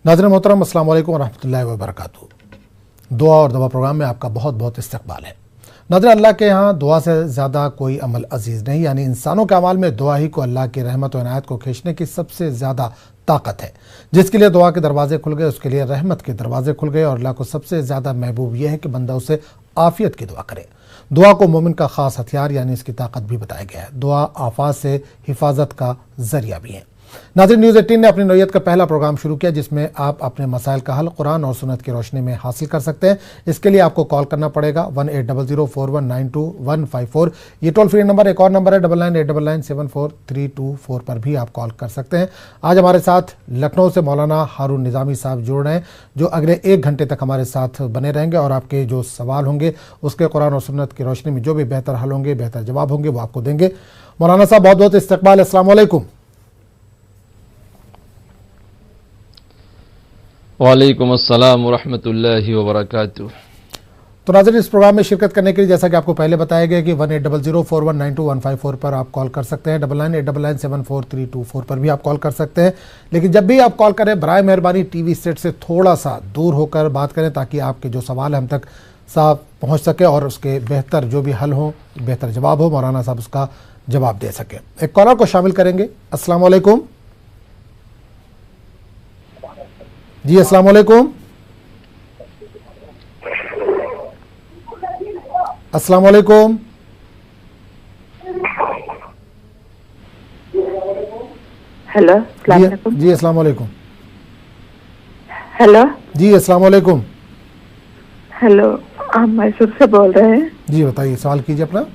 नाज़रीन मोहतरम, अस्सलाम वालेकुम रहमतुल्लाहि व बरकातुहू। दुआ और दवा प्रोग्राम में आपका बहुत बहुत इस्तकबाल है। नाज़रीन, अल्लाह के यहाँ दुआ से ज़्यादा कोई अमल अजीज़ नहीं, यानी इंसानों के अमाल में दुआ ही को अल्लाह की रहमत और इनायत को खींचने की सबसे ज़्यादा ताकत है। जिसके लिए दुआ के दरवाजे खुल गए, उसके लिए रहमत के दरवाजे खुल गए। और अल्लाह को सबसे ज़्यादा महबूब यह है कि बंदा उसे आफ़ियत की दुआ करे। दुआ को मोमिन का ख़ास हथियार यानी इसकी ताकत भी बताया गया है। दुआ आफात से हिफाजत का ज़रिया भी है। नाज़रीन, न्यूज़ 18 ने अपनी नौयत का पहला प्रोग्राम शुरू किया जिसमें आप अपने मसाइल का हल कुरान और सुन्नत की रोशनी में हासिल कर सकते हैं। इसके लिए आपको कॉल करना पड़ेगा 180041925154। ये टोल फ्री नंबर, एक और नंबर है 9989974324 पर भी आप कॉल कर सकते हैं। आज हमारे साथ लखनऊ से मौलाना हारून निज़ामी साहब जुड़ रहे हैं, जो अगले 1 घंटे तक हमारे साथ बने रहेंगे और आपके जो सवाल होंगे उसके कुरान और सुन्नत की रोशनी में जो भी बेहतर हल होंगे, बेहतर जवाब होंगे, वो आपको देंगे। मौलाना साहब, बहुत बहुत इस्तकबाल। अस्सलाम वालेकुम। वालेकुम अस्सलाम व रहमतुल्लाहि व बरकातुहू। तो नाज़रीन, इस प्रोग्राम में शिरकत करने के लिए जैसा कि आपको पहले बताया गया कि 180041925154 पर आप कॉल कर सकते हैं। 9989974324 पर भी आप कॉल कर सकते हैं। लेकिन जब भी आप कॉल करें, बराए मेहरबानी टीवी सेट से थोड़ा सा दूर होकर बात करें ताकि आपके जो सवाल है हम तक साफ पहुँच सके और उसके बेहतर जो भी हल हो, बेहतर जवाब हो, मौलाना साहब उसका जवाब दे सकें। एक कॉलर को शामिल करेंगे। अस्सलाम वालेकुम जी। अस्सलाम वालेकुम। अस्सलाम वालेकुम। हेलो, जी अस्सलाम वालेकुम। हेलो जी अस्सलाम वालेकुम। हेलो, हम मैसूर से बोल रहे हैं। जी बताइए, सवाल कीजिए अपना।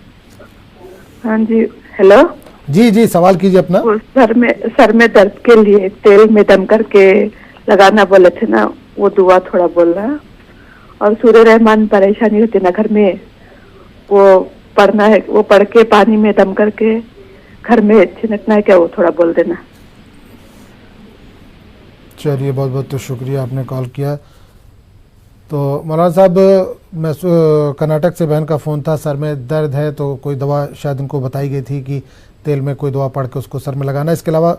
हाँ जी, हेलो जी जी, सवाल कीजिए अपना। वो सर में दर्द के लिए तेल में दम करके लगाना बोले थे ना, वो दुआ थोड़ा बोल रहा है। और सूर्य रहमान परेशानी होती है ना घर में, वो पढ़ना है, वो पढ़ के पानी में दम करके घर में छिड़कना है क्या, वो थोड़ा बोल देना। चलिए, बहुत बहुत तो शुक्रिया, आपने कॉल किया। तो मौलाना साहब, मैं कर्नाटक से बहन का फ़ोन था, सर में दर्द है तो कोई दवा शायद उनको बताई गई थी कि तेल में कोई दवा पढ़ के उसको सर में लगाना। इसके अलावा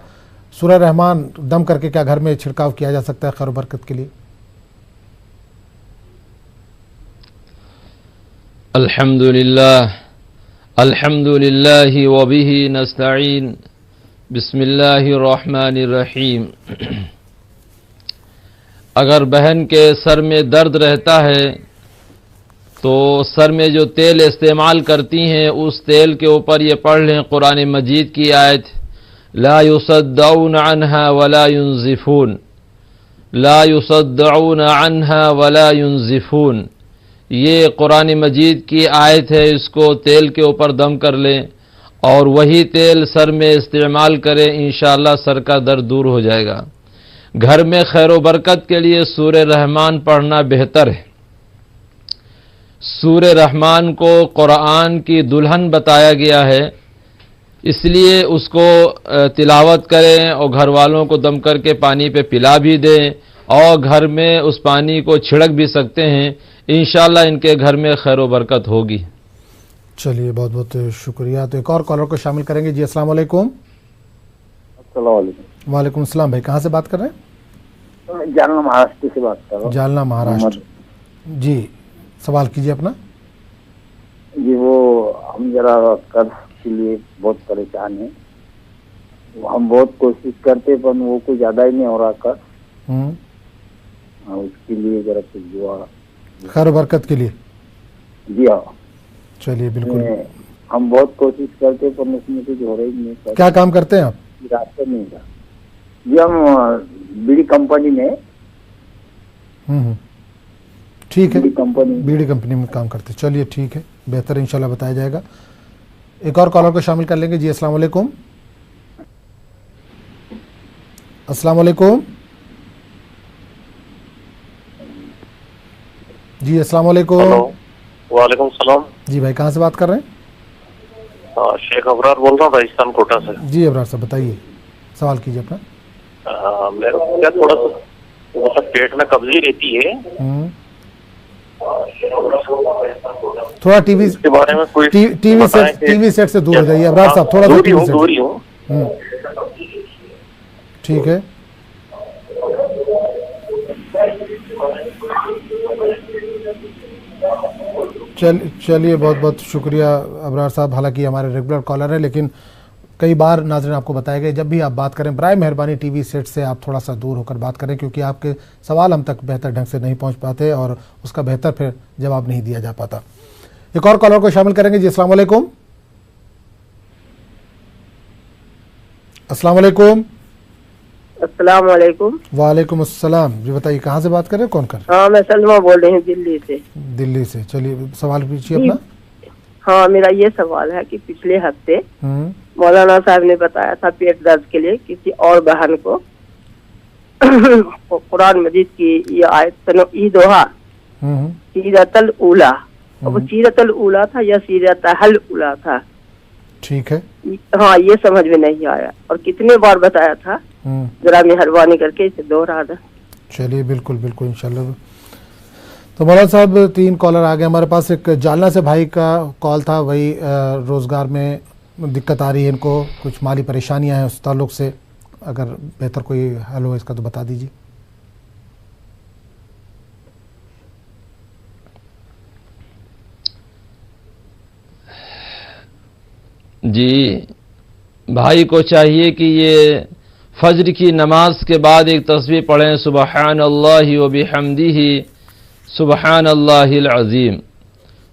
सूरह रहमान दम करके क्या घर में छिड़काव किया जा सकता है खैर बरकत के लिए? अल्हम्दुलिल्लाह व बिही नस्तईन, बिस्मिल्लाहिर रहमानिर रहीम। अगर बहन के सर में दर्द रहता है तो सर में जो तेल इस्तेमाल करती हैं उस तेल के ऊपर ये पढ़ लें कुरान मजीद की आयत, ला युसद्दऊन अन्हा वला युनज़िफून, ला युसद्दऊन अन्हा वला युनज़िफून। ये कुरान मजीद की आयत है, इसको तेल के ऊपर दम कर लें और वही तेल सर में इस्तेमाल करें, इंशाअल्लाह सर का दर्द दूर हो जाएगा। घर में खैर व बरकत के लिए सूरह रहमान पढ़ना बेहतर है। सूरह रहमान को कुरान की दुल्हन बताया गया है, इसलिए उसको तिलावत करें और घर वालों को दम करके पानी पे पिला भी दें और घर में उस पानी को छिड़क भी सकते हैं। इंशाअल्लाह इनके घर में खैर व बरकत होगी। चलिए, बहुत बहुत शुक्रिया। तो एक और कॉलर को शामिल करेंगे। जी अस्सलाम वालेकुम। अस्सलाम वालेकुम। वालेकुम सलाम। भाई कहाँ से बात कर रहे हैं? जालना महाराष्ट्र से बात कर रहा हूँ। जालना महाराष्ट्र। जी, सवाल कीजिए अपना। जी, वो हम जरा कर्ज के लिए बहुत परेशान हैं। हम बहुत कोशिश करते पर वो कुछ ज्यादा ही नहीं हो रहा कर्ज। उसके लिए जरा कुछ दुआ खैर बरकत के लिए। जी हाँ, चलिए बिल्कुल। हम बहुत कोशिश करते पर उसमें कुछ हो रही नहीं। क्या काम करते हैं आप? रास्ते नहीं था जी, हम बीड़ी कंपनी में। ठीक है, बीड़ी कंपनी में काम करते। चलिए ठीक है, बेहतर इंशाल्लाह बताया जाएगा। एक और कॉलर को शामिल कर लेंगे। जी अस्सलाम वालेकुम। अस्सलाम वालेकुम। जी अस्सलाम वालेकुम। वालेकुम सलाम। जी भाई कहाँ से बात कर रहे हैं? शेख अबरार बोल रहा हूँ, राजस्थान कोटा से। जी अबरार साहब बताइए, सवाल कीजिए अपना। मेरे को क्या थोड़ा सा मतलब पेट में कब्जी रहती है। थोड़ा टीवी के बारे में कोई टीवी सेट से दूर हो जाइए अबरार साहब, थोड़ा सा टीवी सेट। दूरी हूँ। ठीक है, चलिए, बहुत बहुत शुक्रिया अबरार साहब। हालांकि हमारे रेगुलर कॉलर हैं, लेकिन कई बार नाज़रीन आपको बताया गया जब भी आप बात करें बराए मेहरबानी टीवी सेट से आप थोड़ा सा दूर होकर बात करें, क्योंकि आपके सवाल हम तक बेहतर ढंग से नहीं पहुंच पाते और उसका बेहतर फिर जवाब नहीं दिया जा पाता। एक और कॉलर को शामिल करेंगे जी। अस्सलाम वालेकुम। अस्सलाम वालेकुम। अस्सलाम वालेकुम। वालेकुम अस्सलाम जी, बताइए कहाँ से बात कर रहे हैं, कौन कर रहे हाँ, मैं सलमा बोल रही हूँ दिल्ली से। हैं? दिल्ली से। चलिए सवाल पूछिए अपना। हाँ, मेरा ये सवाल है कि पिछले हफ्ते मौलाना साहब ने बताया था पेट दर्द के लिए किसी और बहन को कुरान मजीद की ये आयत ई दोहा सीरतल ऊला, वो सीरतल ऊला था या सीरतल ऊला था? ठीक है। हाँ, ये समझ में नहीं आया और कितने बार बताया था, जरा मेहरबानी करके इसे दोहरा दें। चलिए बिल्कुल बिल्कुल इंशाल्लाह। तो मौलाना साहब 3 कॉलर आ गए हमारे पास। एक जालना से भाई का कॉल था, वही रोज़गार में दिक्कत आ रही है इनको, कुछ माली परेशानियां हैं उस ताल्लुक से, अगर बेहतर कोई हल हो इसका तो बता दीजिए। जी, भाई को चाहिए कि ये फज्र की नमाज के बाद एक तस्बीह पढ़ें, सुबहानल्लाहि व बिहम्दिही सुबहानल्लाहिल अज़ीम,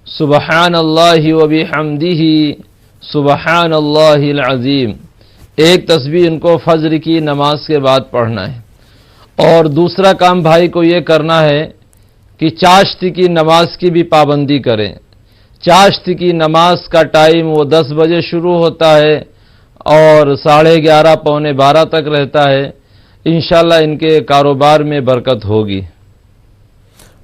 सुबहानल्लाहि व बिहम्दिही सुबहानल्लाहिल अज़ीम। एक तस्बीह इनको फज्र की नमाज के बाद पढ़ना है। और दूसरा काम भाई को ये करना है कि चाश्त की नमाज की भी पाबंदी करें। चाश्त की नमाज का टाइम वो 10 बजे शुरू होता है और 11:30 पौने 12 तक रहता है। इंशाल्लाह इनके कारोबार में बरकत होगी।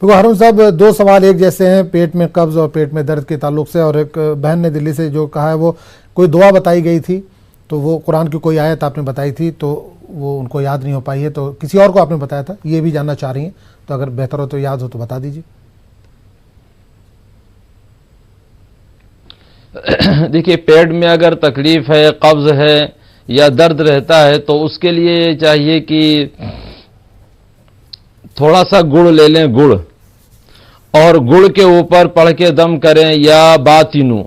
देखो हारून साहब, 2 सवाल एक जैसे हैं, पेट में कब्ज़ और पेट में दर्द के ताल्लुक से। और एक बहन ने दिल्ली से जो कहा है वो कोई दुआ बताई गई थी, तो वो कुरान की कोई आयत आपने बताई थी तो वो उनको याद नहीं हो पाई है, तो किसी और को आपने बताया था, ये भी जानना चाह रही हैं। तो अगर बेहतर हो तो याद हो तो बता दीजिए। देखिए, पेट में अगर तकलीफ है, कब्ज़ है या दर्द रहता है तो उसके लिए चाहिए कि थोड़ा सा गुड़ ले लें, गुड़, और गुड़ के ऊपर पढ़ के दम करें या बातिनू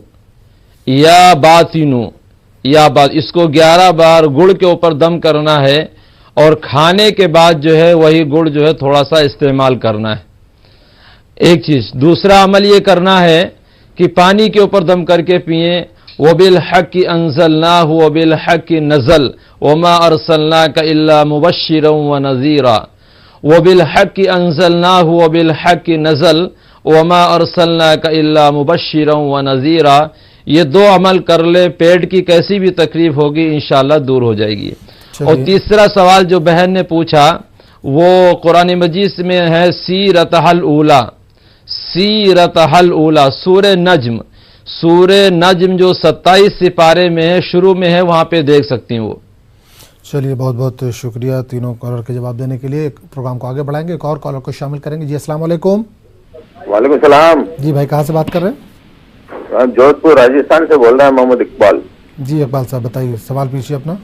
या बातिनू या बात, इसको 11 बार गुड़ के ऊपर दम करना है और खाने के बाद जो है वही गुड़ जो है थोड़ा सा इस्तेमाल करना है, एक चीज। दूसरा अमल ये करना है कि पानी के ऊपर दम करके पिए। वबिल हक़्क़ि अंज़लनाहु वबिल हक़्क़ि नज़ल वमा अरसलनाका इल्ला मुबश्शिरन व नज़ीरा, वबिल हक़्क़ि अंज़लनाहु वबिल हक़्क़ि नज़ल वमा अरसलनाका इल्ला मुबश्शिरन व नज़ीरा। ये 2 अमल कर ले, पेट की कैसी भी तकलीफ होगी इंशाअल्लाह दूर हो जाएगी। और तीसरा सवाल जो बहन ने पूछा वो कुरान मजीद में है, सीरतहल ऊला, सीरतहल ऊला, सूरे नज्म, सूरे नज्म जो 27 सिपारे में है, शुरू में है, वहां पे देख सकती हैं वो। चलिए बहुत बहुत शुक्रिया तीनों कॉलर के जवाब देने के लिए। प्रोग्राम को आगे बढ़ाएंगे, एक और कॉलर को शामिल करेंगे जी। अस्सलाम वालेकुम। वालेकुम सलाम जी भाई, कहाँ से बात कर रहे हैं? जोधपुर राजस्थान से बोल रहा है मोहम्मद इकबाल। जी इकबाल साहब बताइए, सवाल पूछिए अपना।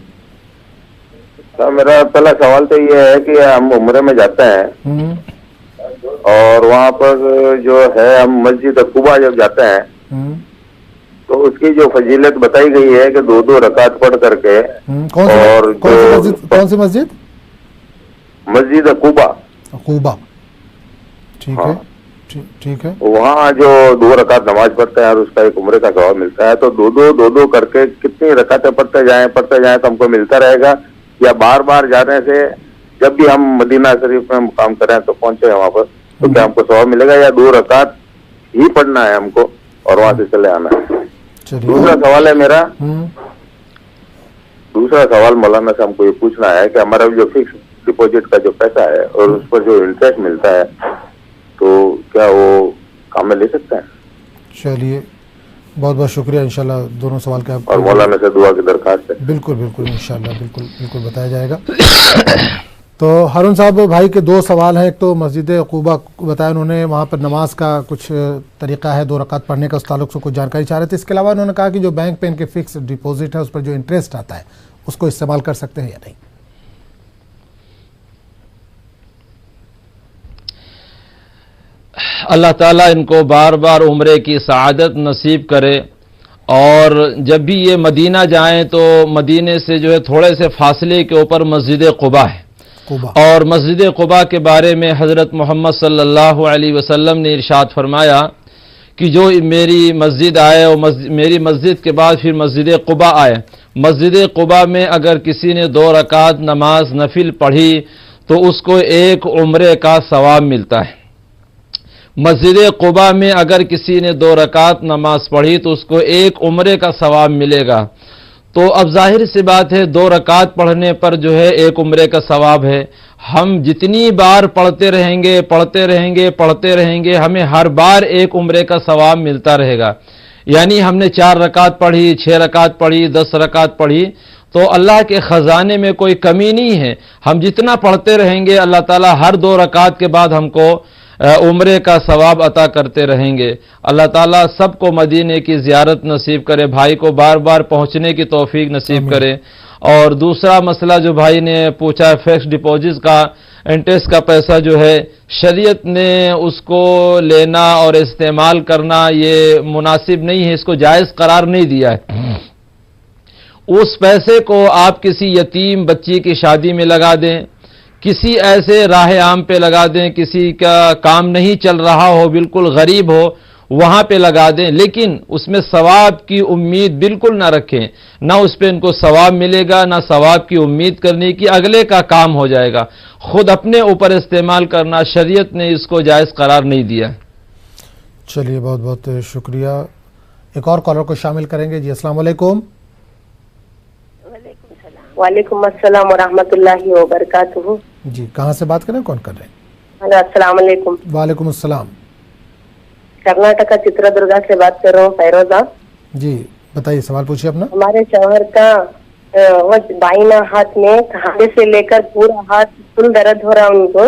तो मेरा पहला सवाल तो ये है कि हम उम्रे में जाते हैं और वहाँ पर जो है हम मस्जिद कुबा जब जाते हैं तो उसकी जो फजीलत बताई गई है कि 2-2 रकात पढ़ करके, और कौन सी मस्जिद? मस्जिद कुबा। कुबा, ठीक है, ठीक है। वहाँ जो 2 रकात नमाज पढ़ते हैं और उसका एक उम्रे का सवाब मिलता है, तो 2-2 करके कितनी रकातें पढ़ते जाएं तो हमको मिलता रहेगा, या बार बार जाने से जब भी हम मदीना शरीफ में मुकाम करें तो पहुंचे वहाँ पर तो क्या हमको सवाब मिलेगा, या 2 रकात ही पढ़ना है हमको और वहां से चले आना है? दूसरा सवाल है मेरा, दूसरा सवाल मौलाना से हमको ये पूछना है कि हमारा जो फिक्स डिपॉजिट का जो पैसा है और उस पर जो इंटरेस्ट मिलता है तो क्या वो काम में ले सकते हैं? चलिए बहुत बहुत शुक्रिया। इंशाल्लाह दोनों सवाल का और मौलाना से दुआ की दरखास्त है। बिल्कुल बिल्कुल इंशाल्लाह बिल्कुल बताया जाएगा। तो हारून साहब, भाई के 2 सवाल हैं। एक तो मस्जिद कुबा बताया उन्होंने, वहाँ पर नमाज का कुछ तरीका है 2 रकात पढ़ने का, उस ताल्लुक से कुछ जानकारी चाह रहे थे। इसके अलावा उन्होंने कहा कि जो बैंक पे इनके फिक्स डिपॉजिट है उस पर जो इंटरेस्ट आता है उसको इस्तेमाल कर सकते हैं या नहीं? اللہ تعالیٰ ان کو بار بار عمرے کی سعادت نصیب کرے، اور جب بھی یہ مدینہ جائیں تو مدینے سے جو ہے تھوڑے سے فاصلے کے اوپر مسجد قباء ہے، اور مسجد قباء کے بارے میں حضرت محمد صلی اللہ علیہ وسلم نے ارشاد فرمایا کہ جو میری مسجد آئے اور میری مسجد کے بعد پھر مسجد قباء آئے، مسجد قباء میں اگر کسی نے 2 رکعت نماز نفل پڑھی تو اس کو 1 عمرے کا ثواب ملتا ہے۔ مسجد قباء میں اگر کسی نے 2 رکعت نماز پڑھی تو اس کو 1 عمرے کا ثواب ملے گا۔ تو اب ظاہر سی بات ہے 2 رکعت پڑھنے پر جو ہے 1 عمرے کا ثواب ہے۔ ہم جتنی بار پڑھتے رہیں گے ہمیں ہر بار 1 عمرے کا ثواب ملتا رہے گا۔ یعنی ہم نے 4 رکعت پڑھی، 6 رکعت پڑھی، 10 رکعت پڑھی، تو اللہ کے خزانے میں کوئی کمی نہیں ہے۔ ہم جتنا پڑھتے رہیں گے اللہ تعالیٰ ہر 2 رکعت کے بعد ہم کو عمرے کا ثواب عطا کرتے رہیں گے۔ اللہ تعالیٰ سب کو مدینے کی زیارت نصیب کرے، بھائی کو بار بار پہنچنے کی توفیق نصیب کرے۔ اور دوسرا مسئلہ جو بھائی نے پوچھا فکس ڈپازٹ کا، انٹرسٹ کا پیسہ جو ہے شریعت نے اس کو لینا اور استعمال کرنا یہ مناسب نہیں ہے، اس کو جائز قرار نہیں دیا ہے۔ اس پیسے کو آپ کسی یتیم بچی کی شادی میں لگا دیں، کسی ایسے راہ عام پہ لگا دیں، کسی کا کام نہیں چل رہا ہو، بالکل غریب ہو، وہاں پہ لگا دیں، لیکن اس میں ثواب کی امید بالکل نہ رکھیں، نہ اس پہ ان کو ثواب ملے گا، نہ ثواب کی امید کرنے کی، اگلے کا کام ہو جائے گا۔ خود اپنے اوپر استعمال کرنا شریعت نے اس کو جائز قرار نہیں دیا۔ چلیے بہت بہت شکریہ۔ ایک اور کالر کو شامل کریں گے۔ جی السلام علیکم۔ وعلیکم السلام ورحمۃ اللہ وبرکاتہ۔ جی کہاں سے بات کریں، کون کر رہے ہیں؟ السلام علیکم۔ وعلیکم السلام۔ کرناٹکا چتردرگا سے بات کر رہا ہوں، فیروزہ۔ جی بتائیے، سوال پوچھیے اپنا۔ ہمارے شوہر کا بائنا ہاتھ میں کھانے سے لے کر پورا ہاتھ فل درد ہو رہا ان کو۔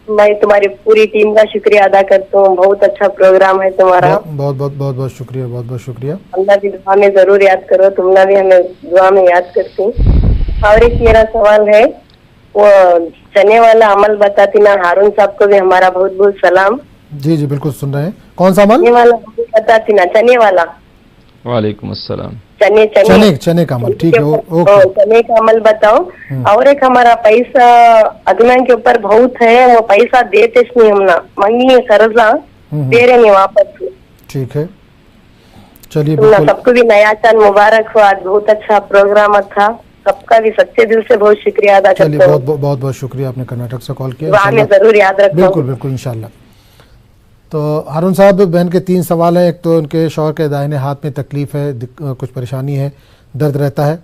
میں تمہاری پوری ٹیم کا شکریہ ادا کرتا ہوں، بہت اچھا پروگرام ہے تمہارا۔ بہت بہت بہت بہت شکریہ، بہت بہت شکریہ۔ اللہ کی دعا میں ضرور یاد کرو، تم نے بھی ہمیں دعا میں یاد کرتی۔ اور ایک میرا سوال ہے، وہ چنے والا عمل بتاتی نا ہارون صاحب کو بھی ہمارا بہت بہت سلام۔ جی جی بالکل سن رہے ہیں۔ کون سا عمل؟ چنے والا بتاتی نا، چنے والا۔ وعلیکم السلام۔ چنے کا عمل، ٹھیک ہے، چنے کا عمل بتاؤ۔ اور ایک ہمارا پیسہ اگنا کے اوپر بہت ہے، وہ پیسہ دیتے نہیں، ہم نا منگی قرضہ دے رہے نہیں واپس۔ ٹھیک ہے، چلیے سب کو بھی نیا سال مبارک ہو، آج بہت اچھا پروگرام تھا، سب کا بھی سچے دل سے بہت شکریہ ادا کرتا ہوں۔ بہت بہت شکریہ، آپ نے کرناٹک سے کال کیا، دعا میں ضرور یاد رکھتا ہوں۔ بالکل بالکل انشاءاللہ۔ تو ہارون صاحب، بہن کے 3 سوال ہیں۔ ایک تو ان کے شوہر کے دائیں ہاتھ میں تکلیف ہے، کچھ پریشانی ہے، درد رہتا ہے،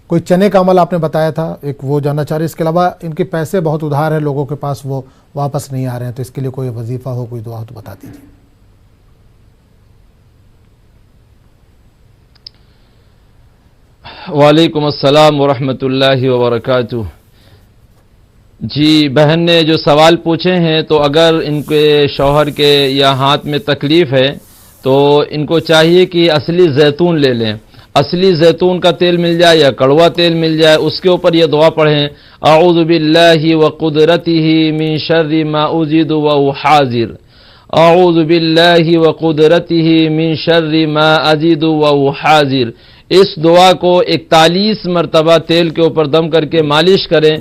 کوئی چنے کا عمل آپ نے بتایا تھا، ایک وہ جاننا چاہ رہے۔ اس کے علاوہ ان کے پیسے بہت ادھار ہیں لوگوں کے پاس، وہ واپس نہیں آ رہے ہیں، تو اس کے لیے کوئی وظیفہ ہو، کوئی دعا ہو تو بتا دیجیے۔ وعلیکم السلام ورحمۃ اللہ وبرکاتہ۔ جی بہن نے جو سوال پوچھے ہیں، تو اگر ان کے شوہر کے یا ہاتھ میں تکلیف ہے تو ان کو چاہیے کہ اصلی زیتون لے لیں، اصلی زیتون کا تیل مل جائے یا کڑوا تیل مل جائے، اس کے اوپر یہ دعا پڑھیں، اعوذ باللہ وقدرتہ من شر ما اجد واحاذر، اعوذ باللہ وقدرتہ من شر ما اجد واحاذر۔ اس دعا کو 41 مرتبہ تیل کے اوپر دم کر کے مالش کریں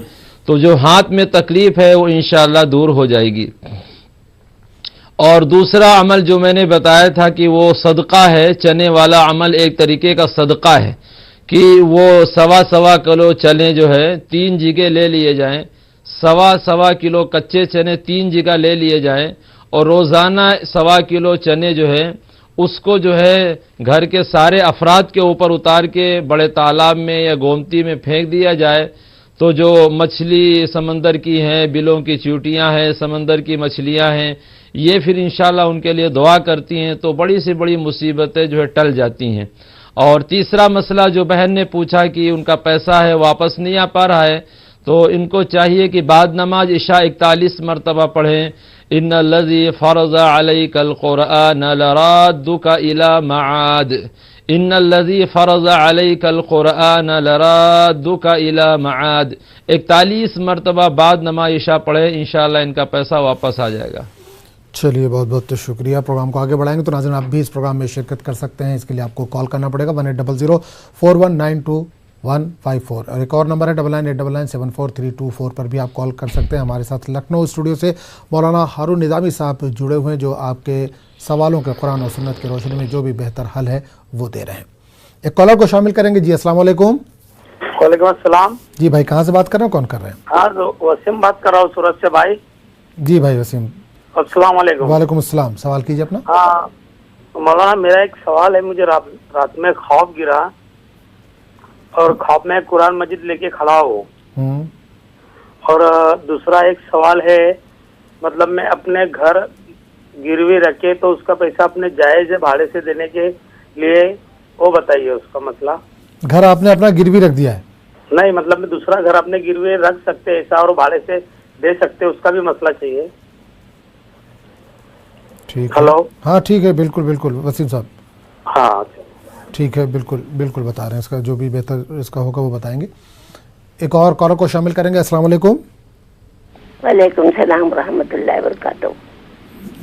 تو جو ہاتھ میں تکلیف ہے وہ انشاءاللہ دور ہو جائے گی۔ اور دوسرا عمل جو میں نے بتایا تھا کہ وہ صدقہ ہے، چنے والا عمل ایک طریقے کا صدقہ ہے کہ وہ 1.25 کلو چنے جو ہے 3 جگہ لے لیے جائیں، 1.25 کلو کچے چنے 3 جگہ لے لیے جائیں، اور روزانہ 1.25 کلو چنے جو ہے اس کو جو ہے گھر کے سارے افراد کے اوپر اتار کے بڑے تالاب میں یا گومتی میں پھینک دیا جائے، تو جو مچھلی سمندر کی ہیں، بلوں کی چیوٹیاں ہیں، سمندر کی مچھلیاں ہیں، یہ پھر انشاءاللہ ان کے لیے دعا کرتی ہیں، تو بڑی سے بڑی مصیبتیں جو ہے ٹل جاتی ہیں۔ اور تیسرا مسئلہ جو بہن نے پوچھا کہ ان کا پیسہ ہے واپس نہیں آ پا رہا ہے، تو ان کو چاہیے کہ بعد نماز عشاء 41 مرتبہ پڑھیں، ان الذی فرض علیک القرآن لرادک الی معاد، ان الذی فرض علیک القرآن لرادک الی معاد۔ 41 مرتبہ بعد نماز عشاء پڑھیں، انشاءاللہ ان کا پیسہ واپس آ جائے گا۔ चलिए, बहुत बहुत शुक्रिया। प्रोग्राम को आगे बढ़ाएंगे तो नाज़रीन आप भी इस प्रोग्राम में शिरकत कर सकते हैं। इसके लिए आपको कॉल करना पड़ेगा 180041925154 और एक और नंबर है 9989974324 पर भी आप कॉल कर सकते हैं। हमारे साथ लखनऊ स्टूडियो से मौलाना हारून निज़ामी साहब जुड़े हुए हैं, जो आपके सवालों के कुरान और सुन्नत की रोशनी में जो भी बेहतर हल है वो दे रहे हैं। एक कॉलर को शामिल करेंगे। जी अस्सलाम वालेकुम। वालेकुम अस्सलाम। जी भाई, कहाँ से बात कर रहे हैं, कौन कर रहे हैं? हाँ, वसीम बात कर रहा हूँ सूरत से भाई। जी भाई वसीम, अस्सलाम वालेकुम। वालेकुम अस्सलाम। सवाल कीजिए अपना। हाँ मौलाना, मेरा एक सवाल है। मुझे रात में ख्वाब गिरा और ख्वाब में कुरान मजीद लेके खड़ा हूँ। और दूसरा एक सवाल है, मतलब मैं अपने घर गिरवी रखे तो उसका पैसा अपने जायज भाड़े से देने के लिए, वो बताइए उसका मसला। घर आपने अपना गिरवी रख दिया है? नहीं, मतलब मैं दूसरा घर अपने गिरवी रख सकते हैं ऐसा और भाड़े से दे सकते, उसका भी मसला चाहिए। ठीक है। हेलो। हाँ ठीक है, बिल्कुल बिल्कुल वसीम साहब। हाँ ठीक है, बिल्कुल बिल्कुल बता रहे हैं। इसका जो भी बेहतर इसका होगा वो बताएंगे। एक और कॉलर को शामिल करेंगे। अस्सलाम वालेकुम। वालेकुम सलाम रहमतुल्लाहि व बरकातहू।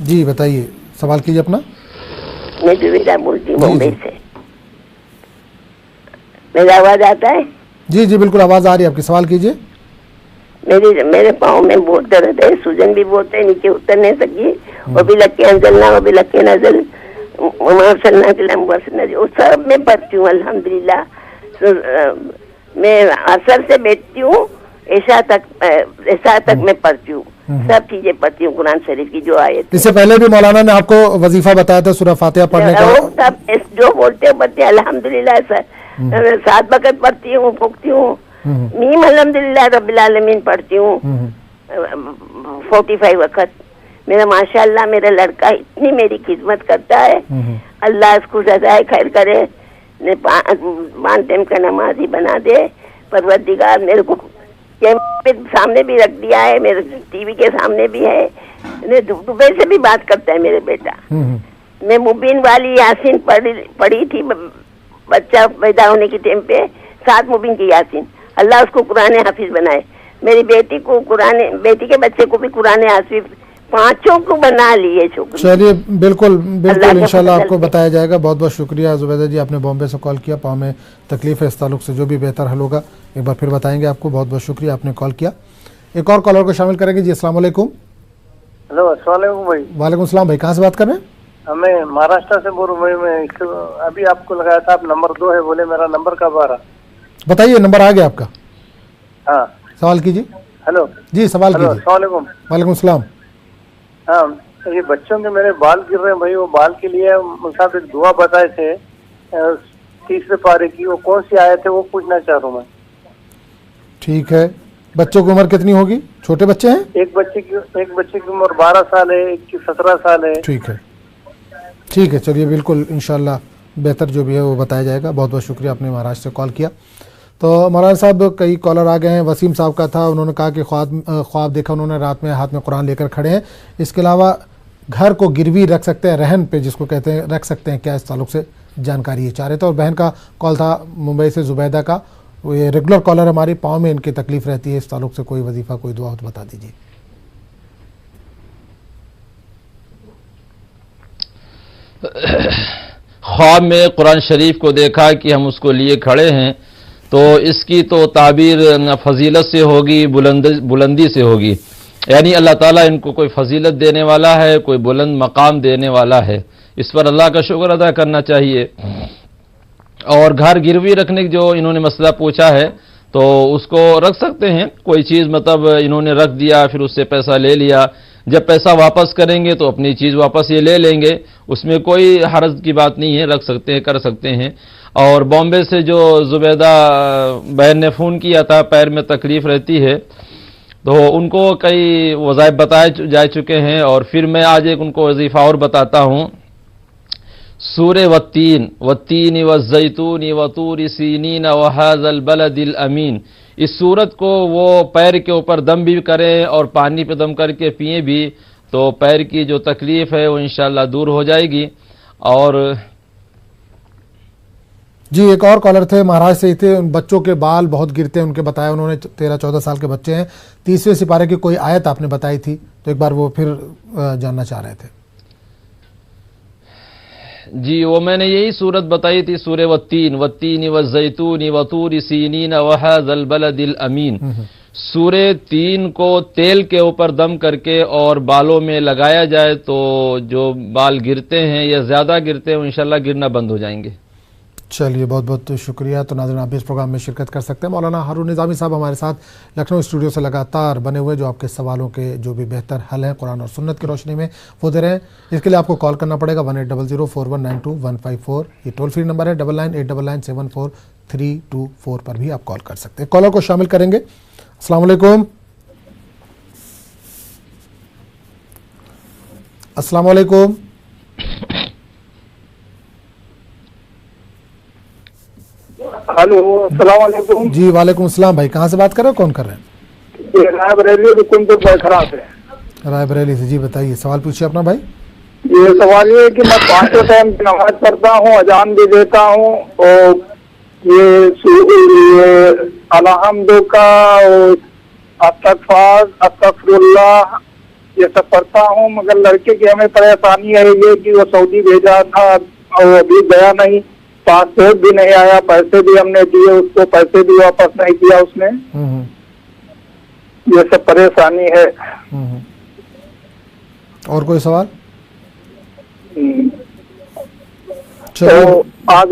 जी बताइए, सवाल कीजिए अपना। मैं जुबेदा बोलती हूँ बॉम्बे से। मेरा आवाज आता है? जी जी बिल्कुल आवाज़ आ रही है आपकी, सवाल कीजिए। मेरे पाँव में बहुत दर्द है, सूजन भी बहुत है, नीचे उतर नहीं सकी। वो भी लक्के अंजलना, वो भी लक्के नजल, वो सब में पढ़ती हूँ अल्हम्दुलिल्लाह। मैं असर से बैठती हूँ, ऐसा तक मैं पढ़ती हूँ, सब चीजें पढ़ती हूँ कुरान शरीफ की जो आयत। इससे पहले भी मौलाना ने आपको वजीफा बताया था सूरह फातिहा पढ़ने का। सब जो बोलते हैं बच्चे अल्हम्दुलिल्लाह सर, 7 वक़्त पढ़ती हूँ, फूकती हूँ। मीम अल्हम्दुलिल्लाह रब्बिल आलमीन पढ़ती हूँ 45 वक़्त। मेरा माशाअल्लाह मेरा लड़का इतनी मेरी खिदमत करता है, अल्लाह उसको सजाए खैर करे, 5 टाइम का नमाजी बना दे। परवरदिगार मेरे को कैमरे सामने भी रख दिया है, मेरे टीवी के सामने भी है। दुबई से भी बात करता है मेरे बेटा। मैं मुबीन वाली यासीन पढ़ी थी बच्चा पैदा होने के टाइम पे, 7 मुबीन की यासीन। अल्लाह उसको कुरान हाफिज बनाए। मेरी बेटी को बेटी के बच्चे को भी कुरान हाफिज, 5 को बना लिए छोकरी। चलिए बिल्कुल बिल्कुल इंशाल्लाह आपको बताया जाएगा। बहुत बहुत शुक्रिया जुबैदा जी, आपने बॉम्बे से कॉल किया। पाँव में तकलीफ है, इस ताल्लुक से जो भी बेहतर हल होगा एक बार फिर बताएंगे आपको। बहुत बहुत शुक्रिया, आपने कॉल किया। एक और कॉलर को शामिल करेंगे। जी अस्सलाम वालेकुम। हेलो अस्सलाम वालेकुम भाई। वालेकुम सलाम भाई, कहाँ से बात कर रहे हैं? मैं महाराष्ट्र से बोल रहा हूँ। मैं अभी आपको लगाया था, आप नंबर 2 है बोले, मेरा नंबर कब आ रहा? बताइए, नंबर आ गया आपका। हाँ सवाल कीजिए। हेलो जी सवाल कीजिए। अस्सलाम वालेकुम। वालेकुम सलाम। हाँ, ये बच्चों के मेरे बाल गिर रहे हैं भाई, वो बाल के लिए मुसाफिर एक दुआ बताए थे 30 पारे की, वो कौन सी आए थे वो पूछना चाह रहा हूँ मैं। ठीक है, बच्चों की उम्र कितनी होगी? छोटे बच्चे हैं? एक बच्चे की उम्र 12 साल है, एक की 17 साल है। ठीक है ठीक है, चलिए बिल्कुल इंशाल्लाह बेहतर जो भी है वो बताया जाएगा। बहुत बहुत शुक्रिया, आपने महाराष्ट्र से कॉल किया। तो मौलाना साहब कई कॉलर आ गए हैं। वसीम साहब का था, उन्होंने कहा कि ख्वाब देखा उन्होंने, रात में हाथ में कुरान लेकर खड़े हैं। इसके अलावा घर को गिरवी रख सकते हैं, रहन पे जिसको कहते हैं, रख सकते हैं क्या? इस ताल्लुक से जानकारी ये चाह रहे थे। और बहन का कॉल था मुंबई से, जुबैदा का। वो ये रेगुलर कॉलर, हमारी पाँव में इनकी तकलीफ़ रहती है, इस ताल्लुक से कोई वजीफ़ा कोई दुआ हो तो बता दीजिए। ख्वाब में कुरान शरीफ को देखा कि हम उसको लिए खड़े हैं, तो इसकी तो ताबीर फजीलत से होगी, बुलंदी से होगी। यानी अल्लाह ताला इनको कोई फजीलत देने वाला है, कोई बुलंद मकाम देने वाला है। इस पर अल्लाह का शुक्र अदा करना चाहिए। और घर गिरवी रखने की जो इन्होंने मसला पूछा है, तो उसको रख सकते हैं। कोई चीज़ मतलब इन्होंने रख दिया, फिर उससे पैसा ले लिया, जब पैसा वापस करेंगे तो अपनी चीज़ वापस ये ले लेंगे, उसमें कोई हर्ज की बात नहीं है, रख सकते हैं, कर सकते हैं। और बॉम्बे से जो जुबैदा बहन ने फ़ोन किया था, पैर में तकलीफ़ रहती है, तो उनको कई वज़ाइफ बताए जा चुके हैं। और फिर मैं आज एक उनको वजीफ़ा और बताता हूँ। सूरे वत्तीन वज़्ज़ैतून वतूर सीनीन वहाज़ल बलदिल अमीन, इस सूरत को वो पैर के ऊपर दम भी करें और पानी पे दम करके पिए भी, तो पैर की जो तकलीफ़ है वो इंशाअल्लाह दूर हो जाएगी। और جی ایک اور کالر تھے مہاراج سے ہی تھے, ان بچوں کے بال بہت گرتے ہیں, ان کے بتایا انہوں نے 13-14 سال کے بچے ہیں, 30ویں سپارے کی کوئی آیت آپ نے بتائی تھی, تو ایک بار وہ پھر جاننا چاہ رہے تھے. جی وہ میں نے یہی صورت بتائی تھی, سورہ والتین والزیتون وطور سینین وہذا البلد الامین. سورہ تین کو تیل کے اوپر دم کر کے اور بالوں میں لگایا جائے تو جو بال گرتے ہیں یا زیادہ گرتے ہیں وہ انشاءاللہ گرنا بند ہو جائیں گے. چلیے بہت بہت شکریہ. تو ناظرین آپ بھی اس پروگرام میں شرکت کر سکتے ہیں. مولانا ہارون نظامی صاحب ہمارے ساتھ لکھنؤ اسٹوڈیو سے لگاتار بنے ہوئے, جو آپ کے سوالوں کے جو بھی بہتر حل ہیں قرآن اور سنت کی روشنی میں وہ دے رہے ہیں. اس کے لیے آپ کو کال کرنا پڑے گا 180041922154. یہ ٹول فری نمبر ہے. 9989974324 پر بھی آپ کال کر سکتے ہیں. کالر کو شامل کریں گے. السلام علیکم. السلام علیکم. ہلو السلام علیکم. جی وعلیکم السلام بھائی, کہاں سے بات کر رہے ہو, کون کر رہے ہیں؟ رائے بریلی خراب ہے. رائے بریلی سے. جی بتائیے, سوال پوچھیے اپنا بھائی. یہ سوال یہ ہے کہ میں 5 ٹائم کی نماز پڑھتا ہوں, اذان بھی دیتا ہوں, اور یہ الحمد کا استغفر اللہ یہ سب پڑھتا ہوں, مگر لڑکے کی ہمیں پریشانی ہے یہ کہ وہ سعودی بھیجا تھا اور ابھی گیا نہیں, پاسپورٹ بھی نہیں آیا, پیسے بھی ہم نے دیے اس کو, پیسے بھی واپس نہیں کیا اس نے. یہ سب پریشانی ہے. اور کوئی سوال؟ تو آج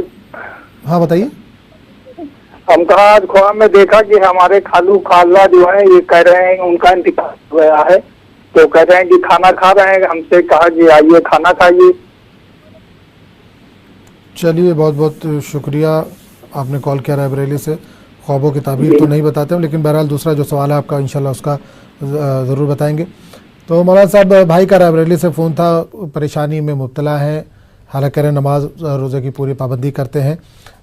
ہاں بتائیے. ہم کہاں آج خواب میں دیکھا کہ ہمارے خالو خالہ جو ہیں یہ کہہ رہے ہیں ان کا انتقال ہو گیا ہے, تو کہہ رہے ہیں کہ کھانا کھا رہے ہیں, ہم سے کہا کہ آئیے کھانا کھائیے. چلیے بہت بہت شکریہ, آپ نے کال کیا رائے بریلی سے. خوابوں کی تعبیر تو نہیں بتاتے ہوں, لیکن بہرحال دوسرا جو سوال ہے آپ کا انشاءاللہ اس کا ضرور بتائیں گے. تو مولانا صاحب بھائی کا رائے بریلی سے فون تھا, پریشانی میں مبتلا ہیں, حالانکہ نماز روزے کی پوری پابندی کرتے ہیں,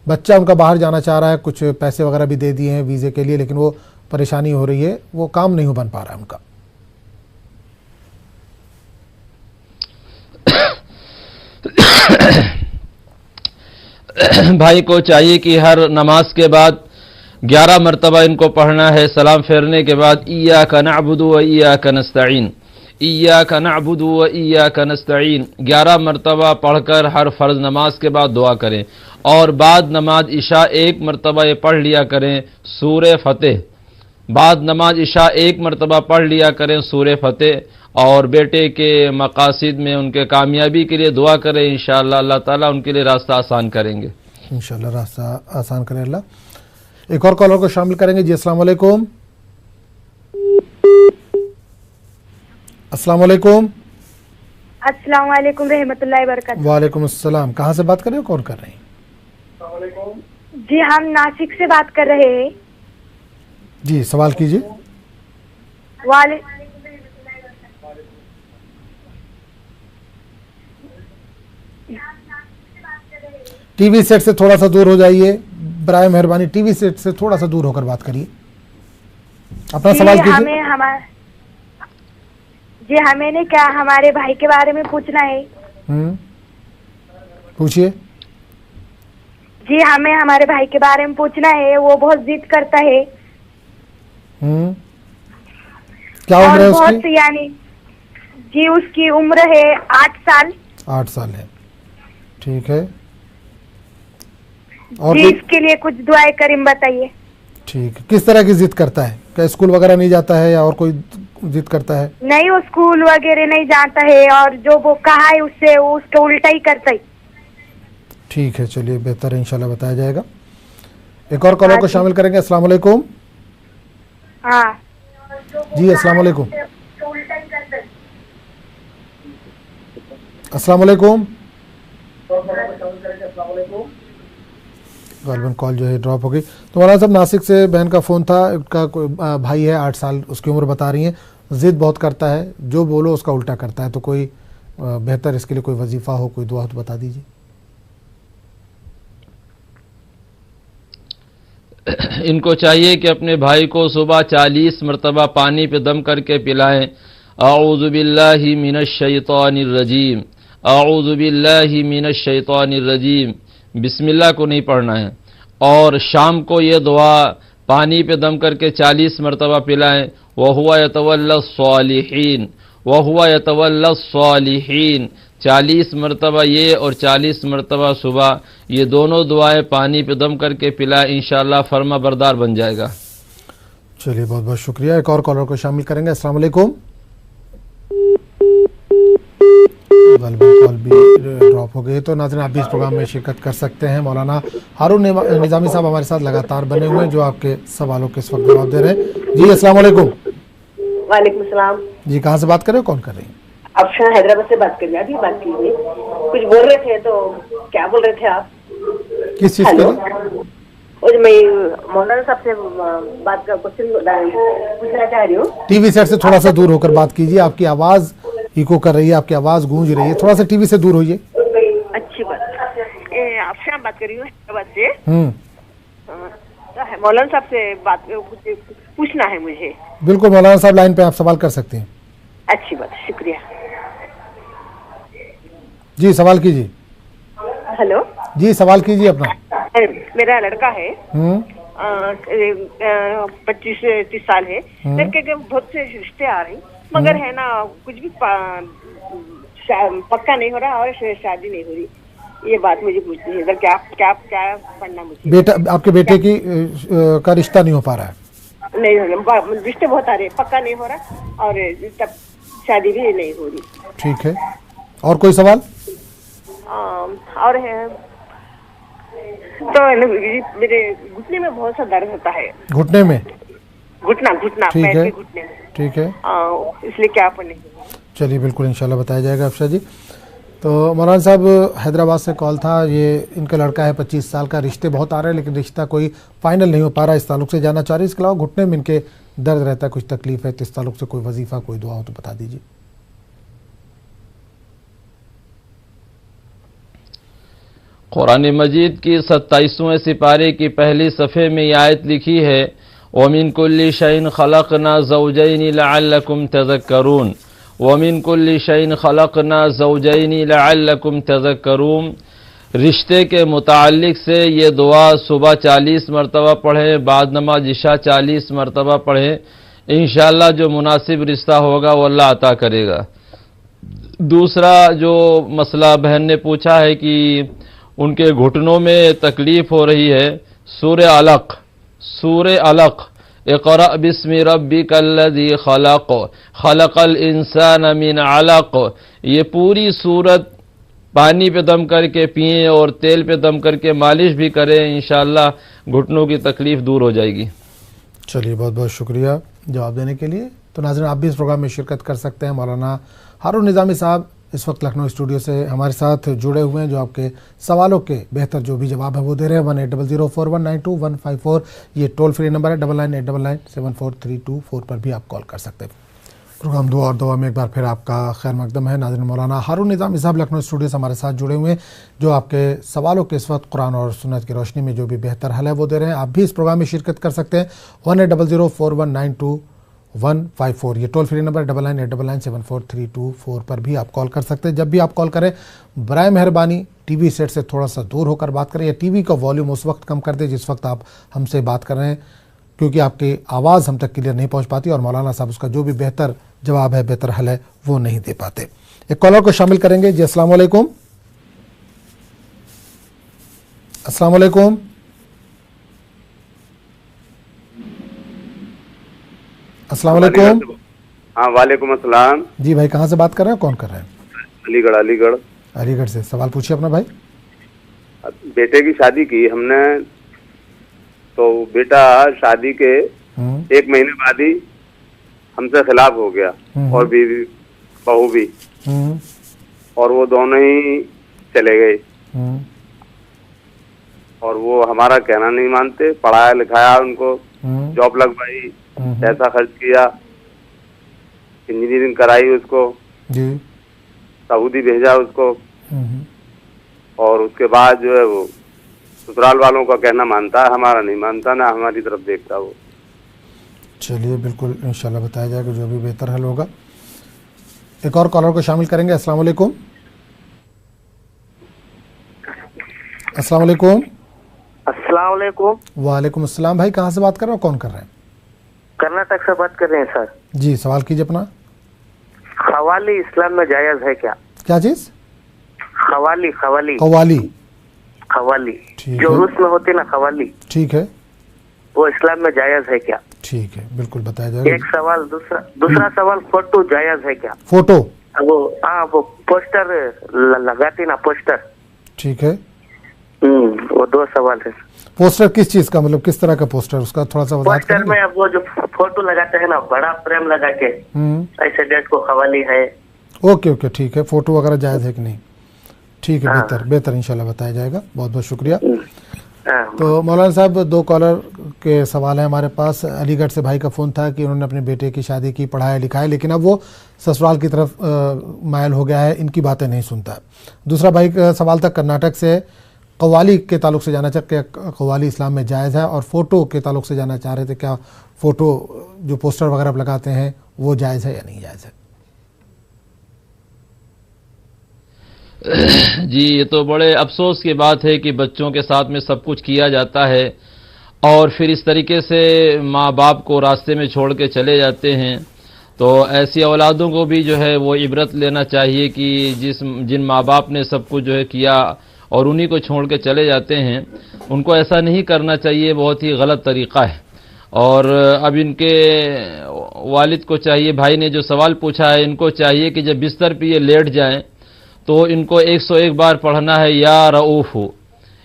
بچہ ان کا باہر جانا چاہ رہا ہے, کچھ پیسے وغیرہ بھی دے دیے ہیں ویزے کے لیے, لیکن وہ پریشانی ہو رہی ہے, وہ کام نہیں بن پا رہا ہے ان کا. بھائی کو چاہیے کہ ہر نماز کے بعد 11 مرتبہ ان کو پڑھنا ہے. سلام پھیرنے کے بعد ایاک نعبد و ایاک نستعین, ایاک نعبد و ایاک نستعین 11 مرتبہ پڑھ کر ہر فرض نماز کے بعد دعا کریں, اور بعد نماز عشاء 1 مرتبہ یہ پڑھ لیا کریں سورہ فتح. بعد نماز عشاء 1 مرتبہ پڑھ لیا کریں سورہ فتح, اور بیٹے کے مقاصد میں ان کے کامیابی کے لیے دعا کریں. انشاءاللہ اللہ تعالیٰ ان کے لیے راستہ آسان کریں گے. انشاءاللہ راستہ آسان کرے اللہ. ایک اور کالر کو شامل کریں گے. جی السلام علیکم. السلام علیکم. السلام علیکم رحمۃ اللہ وبرکاتہ. وعلیکم السلام. کہاں سے بات کر رہے ہو, کون کر رہے ہیں؟ جی ہم ناسک سے بات کر رہے ہیں. جی سوال کیجیے. ٹی وی سیٹ سے تھوڑا سا دور ہو جائیے, برائے مہربانی ٹی وی سیٹ سے تھوڑا سا دور ہو کر بات کریے. اپنا سوال کیجیے. جی ہمیں نے کیا ہمارے بھائی کے بارے میں پوچھنا ہے. پوچھیے. جی ہمیں ہمارے بھائی کے بارے میں پوچھنا ہے, وہ بہت ضد کرتا ہے. کیا عمر ہے اس کی؟ یعنی جی اس کی عمر ہے 8 سال. 8 سال ہے, ٹھیک ہے. اور جی اس کے لیے کچھ دعائیں کریم بتائیے. ٹھیک ہے. کس طرح کی ضد کرتا ہے؟ کیا اسکول وغیرہ نہیں جاتا ہے یا اور کوئی ضد کرتا ہے؟ نہیں, وہ اسکول وغیرہ نہیں جاتا ہے, اور جو وہ کہا ہے اس سے وہ اس کا الٹا ہی کرتا ہے. ٹھیک ہے, چلیے بہتر ہے, انشاءاللہ بتایا جائے گا. ایک اور کالر کو شامل کریں گے. السلام علیکم. ہاں جی السلام علیکم. السلام علیکم. غالباً کال جو ہے ڈراپ ہو گئی. تو مولانا صاحب ناسک سے بہن کا فون تھا, ان کا کوئی بھائی ہے 8 سال, اس کی عمر بتا رہی ہیں, ضد بہت کرتا ہے, جو بولو اس کا الٹا کرتا ہے, تو کوئی بہتر اس کے لیے کوئی وظیفہ ہو, کوئی دعا ہو تو بتا دیجیے. ان کو چاہیے کہ اپنے بھائی کو صبح 40 مرتبہ پانی پہ دم کر کے پلائیں. اعوذ باللہ من الشیطان الرجیم, اعوذ باللہ من الشیطان الرجیم, बिस्मिल्लाह को नहीं पढ़ना है। और शाम को ये दुआ पानी पे दम करके 40 मरतबा पिलाएं, वहुवा यतवल्ला सालिहीन, वहुवा यतवल्ला सालिहीन। 40 मरतबा ये और 40 मरतबा सुबह, ये दोनों दुआएं पानी पे दम करके पिलाएं, इंशाअल्लाह फर्मा बरदार बन जाएगा। चलिए बहुत बहुत शुक्रिया। एक और कॉलर को शामिल करेंगे। अस्सलाम वालेकुम। कॉल भी ड्रॉप हो गई। तो नाज़रीन, आप भी इस प्रोग्राम में शिरकत कर सकते हैं। मौलाना हारून निज़ामी साहब हमारे साथ लगातार बने हुए हैं, जो आपके सवालों के इस वक्त जवाब दे रहे हैं। जी अस्सलाम वालेकुम। वालेकुम सलाम जी। कहाँ से बात कर रहे हो, कौन कर रही हैं? अफशान हैदराबाद से बात कर रही हैं। बात कीजिए। कुछ बोल रहे थे, तो क्या बोल रहे थे आप? किस चीज़ के? मैं मौलाना साहब से बात का क्वेश्चन पूछना चाह रही हूँ। टीवी सेट से थोड़ा सा दूर होकर बात कीजिए, आपकी आवाज़ इको कर रही है, आपकी आवाज़ गूंज रही है, थोड़ा सा टीवी से दूर होइए। अच्छी बात। अफशान बात कर रही हूँ हैदराबाद से। तो मौलाना साहब से बात पूछना है मुझे। बिल्कुल मौलाना साहब लाइन पे, आप सवाल कर सकते हैं। अच्छी बात, शुक्रिया जी। सवाल कीजिए। हेलो जी, सवाल कीजिए अपना। मेरा लड़का है 25-30 साल है। लड़के के बहुत से रिश्ते आ रहे हैं, मगर है ना कुछ भी पक्का नहीं हो रहा और शादी नहीं हो रही। ये बात मुझे पूछनी है, क्या क्या क्या पढ़ना मुझे? बेटा, आपके बेटे की का रिश्ता नहीं हो पा रहा है? नहीं हो रहा, रिश्ते बहुत आ रहे, पक्का नहीं हो रहा और तब शादी भी नहीं हो रही। ठीक है, और कोई सवाल? और है तो मेरे घुटने में बहुत सा दर्द होता है। घुटने में? घुटना ठीक पैर है, के घुटने में। ठीक है, इसलिए क्या पढ़ने? चलिए बिल्कुल इंशाल्लाह बताया जाएगा अफशा जी। तो मौलाना साहब, हैदराबाद से कॉल था, ये इनका लड़का है 25 साल का, रिश्ते बहुत आ रहे हैं लेकिन रिश्ता कोई फाइनल नहीं हो पा रहा, इस ताल्लुक से जानना चाह रही है। इसके अलावा घुटने में इनके दर्द रहता है, कुछ तकलीफ है, तो इस ताल्लुक से कोई वजीफ़ा कोई दुआ हो तो बता दीजिए। कुरान मजीद की 27वें सिपारे की पहली सफ़े में ये आयत लिखी है, वमिन कुल्ली शैइन खलक़ना ज़ौजैनि लअल्लकुम तज़क्करून, वमिन कुल्ली शैइन खलक़ना ज़ौजैनि लअल्लकुम तज़क्करून। रिश्ते के मुताल्लिक से ये दुआ सुबह 40 मरतबा पढ़ें, बाद नमाज इशा 40 मरतबा पढ़ें, इंशाअल्लाह जो मुनासिब रिश्ता होगा वो अल्लाह अता करेगा। दूसरा जो मसला बहन ने पूछा है कि उनके घुटनों में तकलीफ हो रही है, सूरे अलक इक़रा बिस्मि रब्बिकल्लज़ी खलक़ खलक़ल इंसान मिन अलक़, ये पूरी सूरत पानी पे दम करके पिएं और तेल पे दम करके मालिश भी करें, इंशाअल्लाह घुटनों की तकलीफ दूर हो जाएगी। चलिए बहुत बहुत शुक्रिया जवाब देने के लिए। तो नाज़रीन, आप भी इस प्रोग्राम में शिरकत कर सकते हैं। मौलाना हारून निज़ामी साहब इस वक्त लखनऊ स्टूडियो से हमारे साथ जुड़े हुए हैं, जो आपके सवालों के बेहतर जो भी जवाब है वो दे रहे हैं। 18004192 ये टोल फ्री नंबर है। 9989974324 पर भी आप कॉल कर सकते हैं। प्रोग्राम दुआ और दवा में एक बार फिर आपका खैर मकदम है। नाज़रीन, मौलाना हारून निज़ामी साहब लखनऊ स्टूडियो से हमारे साथ जुड़े हुए हैं, जो आपके सवालों के इस वक्त कुरान और सुन्नत की रोशनी में जो भी बेहतर हल है वो दे रहे हैं। आप भी इस प्रोग्राम में शिरकत कर सकते हैं। 18004192 ये टोल फ्री नंबर 9989974324 पर भी आप कॉल कर सकते हैं। जब भी आप कॉल करें, बराए मेहरबानी टीवी सेट से थोड़ा सा दूर होकर बात करें, या टीवी का वॉल्यूम उस वक्त कम कर दें जिस वक्त आप हमसे बात कर रहे हैं, क्योंकि आपकी आवाज़ हम तक क्लियर नहीं पहुंच पाती और मौलाना साहब उसका जो भी बेहतर जवाब है, बेहतर हल है, वो नहीं दे पाते। एक कॉलर को शामिल करेंगे। जी अस्सलाम वालेकुम। अस्सलाम वालेकुम। अस्सलाम वालेकुम। हाँ वालेकुम अस्सलाम। जी भाई, कहाँ से बात कर रहे हैं, कौन कर रहे हैं? अलीगढ़ से। सवाल पूछिए अपना भाई। बेटे की शादी की हमने, तो बेटा शादी के 1 महीने बाद ही हमसे खिलाफ हो गया, और बीवी बहू भी, और वो दोनों ही चले गए, और वो हमारा कहना नहीं मानते। पढ़ाया लिखाया उनको, जॉब लगवाई, पैसा खर्च किया, इंजीनियरिंग कराई उसको, सऊदी भेजा उसको, और उसके बाद जो है वो ससुराल वालों का कहना मानता है, हमारा नहीं मानता, ना हमारी तरफ देखता वो। चलिए बिल्कुल इंशाल्लाह बताया जाएगा जो भी बेहतर हल होगा। एक और कॉलर को शामिल करेंगे। अस्सलाम वालेकुम। अस्सलाम वालेकुम। अस्सलाम वालेकुम। वालेकुम अस्सलाम। भाई कहाँ से बात कर रहे हो, कौन कर रहे हैं? कर्नाटक से बात कर रहे हैं सर। जी, सवाल कीजिए अपना। खवाली इस्लाम में जायज है क्या? क्या चीज? खवाली खवाली कव्वाली। खवाली ठीक जो है। रूस में होती है ना खवाली, ठीक है, वो इस्लाम में जायज है क्या? ठीक है, बिल्कुल बताया जाएगा। एक सवाल। दूसरा सवाल, फोटो जायज है क्या? फोटो? वो पोस्टर लगाती ना, पोस्टर। ठीक है। वो दो सवाल है। पोस्टर किस चीज का, मतलब किस तरह का पोस्टर, उसका थोड़ा सा वजाहत पोस्टर करेंगे? में अब वो जो फोटो लगाते हैं ना, बड़ा फ्रेम लगा के, ऐसे डेट को खवाली है। ओके ओके, ठीक है। फोटो वगैरह जायज है कि नहीं? ठीक है, बेहतर बेहतर इंशाल्लाह बताया जाएगा। बहुत बहुत शुक्रिया। तो मौलाना साहब, दो कॉलर के सवाल हैं हमारे पास। अलीगढ़ से भाई का फ़ोन था कि उन्होंने अपने बेटे की शादी की, पढ़ाया लिखाया, लेकिन अब वो ससुराल की तरफ मायल हो गया है, इनकी बातें नहीं सुनता। दूसरा भाई का सवाल था कर्नाटक से, कव्वाली के ताल्लुक से जाना चाह क्या कव्वाली इस्लाम में जायज़ है, और फ़ोटो के ताल्लुक से जाना चाह रहे थे क्या फ़ोटो जो पोस्टर वगैरह लगाते हैं वो जायज़ है या नहीं जायज़ है। जी, ये तो बड़े अफसोस की बात है कि बच्चों के साथ में सब कुछ किया जाता है और फिर इस तरीके से माँ बाप को रास्ते में छोड़ के चले जाते हैं। तो ऐसी औलादों को भी जो है वो इबरत लेना चाहिए कि जिन माँ बाप ने सब कुछ जो है किया और उन्हीं को छोड़ के चले जाते हैं, उनको ऐसा नहीं करना चाहिए। बहुत ही गलत तरीक़ा है। और अब इनके वालिद को चाहिए, भाई ने जो सवाल पूछा है, इनको चाहिए कि जब बिस्तर पे ये लेट जाएं तो इनको 101 बार पढ़ना है या रऊफ़ु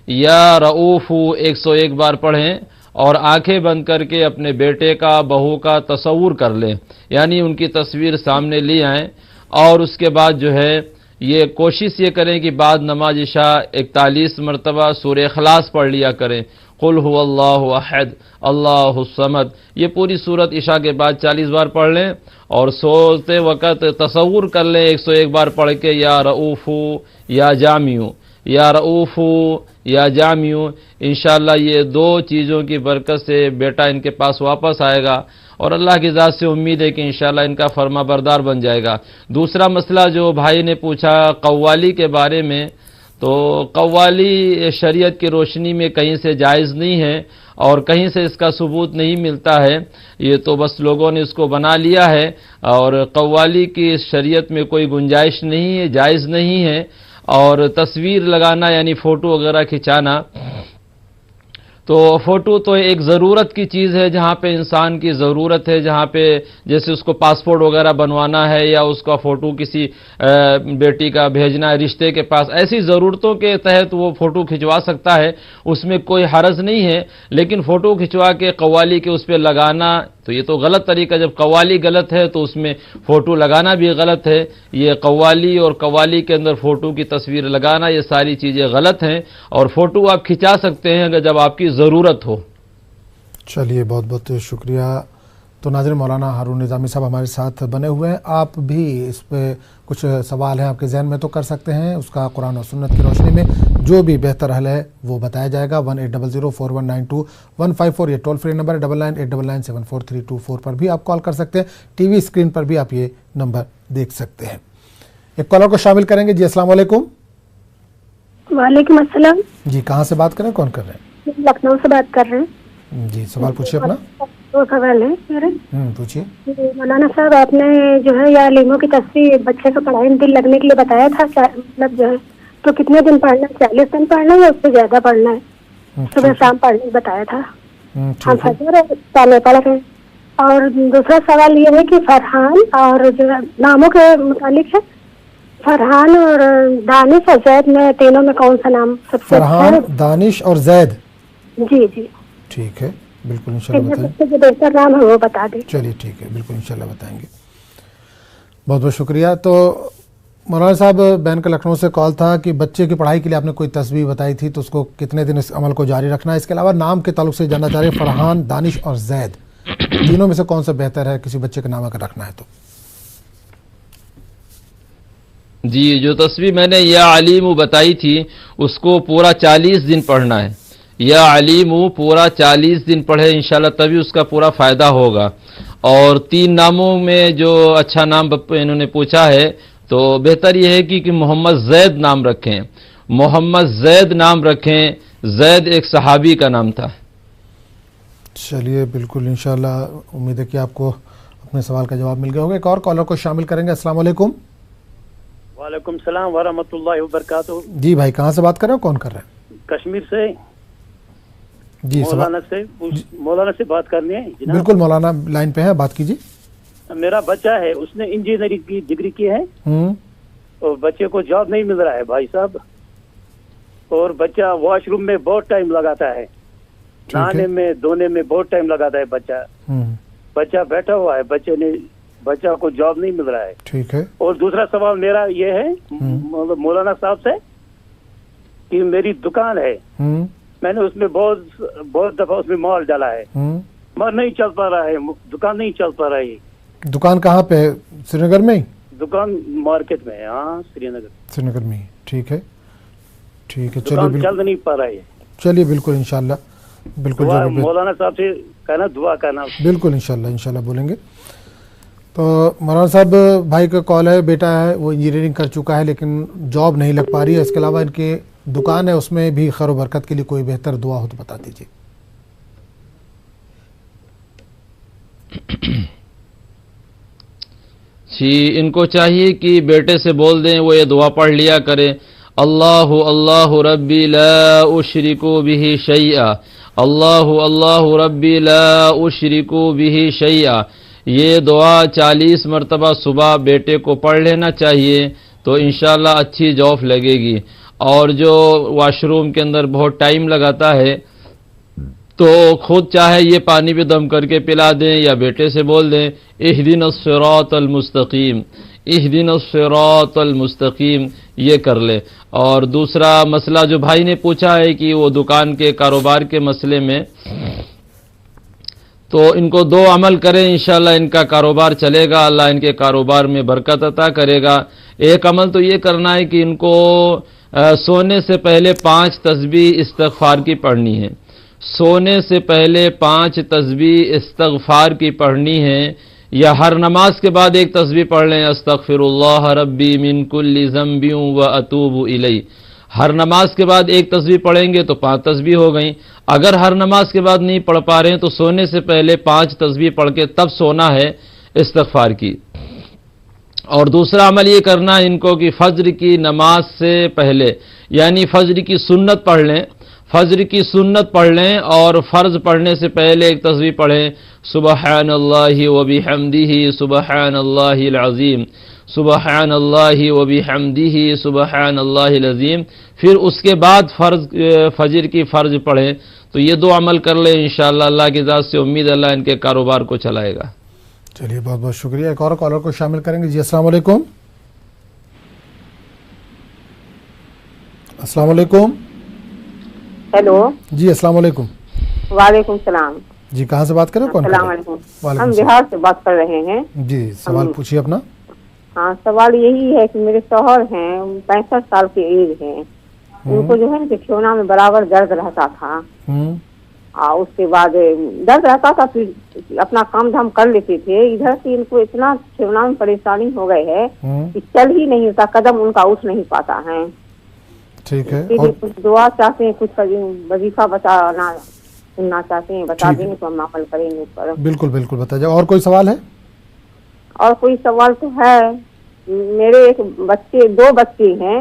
101 बार पढ़ें और आंखें बंद करके अपने बेटे का, बहू का तसव्वुर कर लें, यानी उनकी तस्वीर सामने ले आएँ। और उसके बाद जो है ये कोशिश ये करें कि बाद नमाज इशा 41 मरतबा सूरह इखलास पढ़ लिया करें, कुल हुवल्लाहु अहद अल्लाहुस समद। ये पूरी सूरत इशा के बाद 40 बार पढ़ लें और सोते वक़्त तसव्वुर कर लें 101 बार पढ़ के, या रऊफ़ु या जामियु, या रऊफ़ु या जामियु। इंशाअल्लाह ये दो चीज़ों की बरकत से बेटा इनके पास वापस आएगा और अल्लाह की ज़ात से उम्मीद है कि इंशाअल्लाह इनका फर्मा बरदार बन जाएगा। दूसरा मसला जो भाई ने पूछा कव्वाली के बारे में, तो कव्वाली शरीयत की रोशनी में कहीं से जायज़ नहीं है और कहीं से इसका सबूत नहीं मिलता है। ये तो बस लोगों ने इसको बना लिया है और कव्वाली की शरीयत में कोई गुंजाइश नहीं है, जायज़ नहीं है। और तस्वीर लगाना यानी फ़ोटो वगैरह खिंचाना, तो फ़ोटो तो एक ज़रूरत की चीज़ है, जहाँ पे इंसान की ज़रूरत है, जहाँ पे जैसे उसको पासपोर्ट वगैरह बनवाना है या उसका फ़ोटो किसी बेटी का भेजना है रिश्ते के पास, ऐसी ज़रूरतों के तहत वो फ़ोटो खिंचवा सकता है, उसमें कोई हरज नहीं है। लेकिन फ़ोटो खिंचवा के कव्वाली के उस पर लगाना, तो ये तो गलत तरीका। जब कव्वाली गलत है तो उसमें फ़ोटो लगाना भी गलत है। ये कव्वाली और कव्वाली के अंदर फ़ोटो की तस्वीर लगाना, ये सारी चीज़ें गलत हैं। और फ़ोटो आप खिंचा सकते हैं अगर जब आपकी ज़रूरत हो। चलिए, बहुत बहुत शुक्रिया। तो नाज़रीन, मौलाना हारून निज़ामी साहब हमारे साथ बने हुए हैं। आप भी इस पे कुछ सवाल हैं आपके जहन में तो कर सकते हैं, उसका कुरान और सुन्नत की रोशनी में जो भी बेहतर हल है वो बताया जाएगा। 18004192 ये टोल फ्री नंबर है। 9989974324 पर भी आप कॉल कर सकते हैं। टीवी स्क्रीन पर भी आप ये नंबर देख सकते हैं। एक कॉलर को शामिल करेंगे। जी, अस्सलाम वालेकुम। वालेकुम अस्सलाम। जी, कहाँ से बात कर रहे हैं, कौन कर रहे हैं? लखनऊ से बात कर रहे हैं। जी, सवाल पूछिए अपना। दो सवाल है मेरे। पूछिए। मौलाना साहब, आपने जो है या लीमो की तस्वीर बच्चे को पढ़ाई में दिल लगने के लिए बताया था, मतलब जो है तो कितने दिन पढ़ना है? 40 दिन पढ़ना है या उससे ज्यादा पढ़ना है? सुबह शाम पढ़ने बताया था। हम फजर पहले पढ़ रहे। और दूसरा सवाल ये है कि फरहान और जो नामों के मुतालिक है, फरहान और दानिश और जैद में तीनों में कौन सा नाम सबसे? फरहान, दानिश और जैद। जी जी, ठीक है, बिल्कुल इंशाल्लाह बताएंगे। जो बेहतर नाम है वो बता दें। चलिए, ठीक है, बिल्कुल इंशाल्लाह बताएंगे। बहुत बहुत शुक्रिया। तो मौलाना साहब, बहन का लखनऊ से कॉल था कि बच्चे की पढ़ाई के लिए आपने कोई तस्वीर बताई थी, तो उसको कितने दिन इस अमल को जारी रखना है? इसके अलावा नाम के ताल्लुक से जानना चाह रहे हैं, फरहान, दानिश और जैद, तीनों में से कौन सा बेहतर है किसी बच्चे का नाम अगर रखना है तो? जी, जो तस्वीर मैंने या अलीमु बताई थी उसको पूरा 40 दिन पढ़ना है। या अलीमु पूरा 40 दिन पढ़े इंशाल्लाह, तभी उसका पूरा फ़ायदा होगा। और 3 नामों में जो अच्छा नाम इन्होंने पूछा है, तो बेहतर यह है कि मोहम्मद जैद नाम रखें। محمد زید نام رکھیں. زید ایک صحابی کا نام تھا. چلیے بالکل انشاءاللہ امید ہے کہ آپ کو اپنے سوال کا جواب مل گیا ہوگا. ایک اور کالر کو شامل کریں گے. السلام علیکم. وعلیکم السلام ورحمۃ اللہ وبرکاتہ. جی بھائی کہاں سے بات کر رہے ہیں؟ کون کر رہے ہیں؟ کشمیر سے. جی مولانا سے بات کرنی ہے جناب. بالکل مولانا لائن پہ ہے, بات کیجیے. میرا بچہ ہے, اس نے انجینئرنگ کی ڈگری کی ہے اور بچے کو جاب نہیں مل رہا ہے بھائی صاحب. اور بچہ واش روم میں بہت ٹائم لگاتا ہے, نہانے میں دھونے میں بہت ٹائم لگاتا ہے بچہ. بچہ بیٹھا ہوا ہے, بچہ کو جاب نہیں مل رہا ہے. ٹھیک ہے. اور دوسرا سوال میرا یہ ہے مولانا صاحب سے کہ میری دکان ہے, میں نے اس میں بہت دفعہ اس میں مال ڈالا ہے, مگر نہیں چل پا رہا ہے, دکان نہیں چل پا رہا ہے. دکان کہاں پہ ہے؟ سری نگر میں ہی؟ دکان مارکیٹ میں ہے. ہاں سری نگر میں ہی. ٹھیک ہے ٹھیک ہے. چلیے چل نہیں پا رہا ہے. چلیے بالکل انشاءاللہ بالکل مولانا صاحب سے کہنا دعا کرنا. بالکل انشاءاللہ بولیں گے. تو مولانا صاحب بھائی کا کال ہے, بیٹا ہے وہ انجینئرنگ کر چکا ہے لیکن جاب نہیں لگ پا رہی ہے. اس کے علاوہ ان کی دکان ہے, اس میں بھی خیر و برکت کے لیے کوئی بہتر دعا ہو تو بتا دیجیے. جی ان کو چاہیے کہ بیٹے سے بول دیں وہ یہ دعا پڑھ لیا کرے. اللہ ربی لا اشرک بہ شیئا, اللہ ربی لا اشرک بہ شیئا. یہ دعا 40 مرتبہ صبح بیٹے کو پڑھ لینا چاہیے تو انشاءاللہ اچھی جاب لگے گی. اور جو واش روم کے اندر بہت ٹائم لگاتا ہے تو خود چاہے یہ پانی پہ دم کر کے پلا دیں یا بیٹے سے بول دیں اہدنا الصراط المستقیم, اہدنا الصراط المستقیم, یہ کر لے. اور دوسرا مسئلہ جو بھائی نے پوچھا ہے کہ وہ دکان کے کاروبار کے مسئلے میں, تو ان کو 2 عمل کریں انشاءاللہ ان کا کاروبار چلے گا, اللہ ان کے کاروبار میں برکت عطا کرے گا. ایک عمل تو یہ کرنا ہے کہ ان کو سونے سے پہلے 5 تسبیح استغفار کی پڑھنی ہے. سونے سے پہلے 5 تسبیح استغفار کی پڑھنی ہے, یا ہر نماز کے بعد ایک تسبیح پڑھ لیں استغفر اللہ ربی من کل ذنب و اتوب الیہ. ہر نماز کے بعد ایک تسبیح پڑھیں گے تو 5 تسبیح ہو گئیں. اگر ہر نماز کے بعد نہیں پڑھ پا رہے ہیں تو سونے سے پہلے 5 تسبیح پڑھ کے تب سونا ہے استغفار کی. اور دوسرا عمل یہ کرنا ہے ان کو کہ فجر کی نماز سے پہلے یعنی فجر کی سنت پڑھ لیں, فجر کی سنت پڑھ لیں اور فرض پڑھنے سے پہلے ایک تسبیح پڑھیں سبحان اللہ و بحمدہ سبحان اللہ العظیم, سبحان اللہ و بحمدہ سبحان اللہ العظیم. پھر اس کے بعد فجر کی فرض پڑھیں. تو یہ 2 عمل کر لیں انشاءاللہ, اللہ کی ذات سے امید اللہ ان کے کاروبار کو چلائے گا. چلیے بہت بہت شکریہ. ایک اور کالر کو شامل کریں گے. جی السلام علیکم. السلام علیکم. ہیلو. جی السلام علیکم. وعلیکم السلام. جی کہاں سے بات کر رہے ہیں؟ السلام علیکم. ہم بہار سے بات کر رہے ہیں. جی سوال پوچھیے اپنا. ہاں سوال یہی ہے کہ میرے شوہر ہیں 65 سال کی ایج ہیں, ان کو جو ہے نا کھیونا میں برابر درد رہتا تھا, اس کے بعد درد رہتا تھا, پھر اپنا کام دھام کر لیتے تھے. ادھر سے ان کو اتنا کھیونا میں پریشانی ہو گئے ہے کہ چل ہی نہیں ہوتا, قدم ان کا اٹھ نہیں پاتا ہے. ٹھیک ہے. کچھ دعا چاہتے ہیں, کچھ وظیفہ بتانا سننا چاہتے ہیں, بتا دیں تو ہم عمل کریں گے پر. بالکل بالکل بتا جائے. اور کوئی سوال ہے؟ اور کوئی سوال تو ہے. میرے ایک بچے 2 بچے ہیں,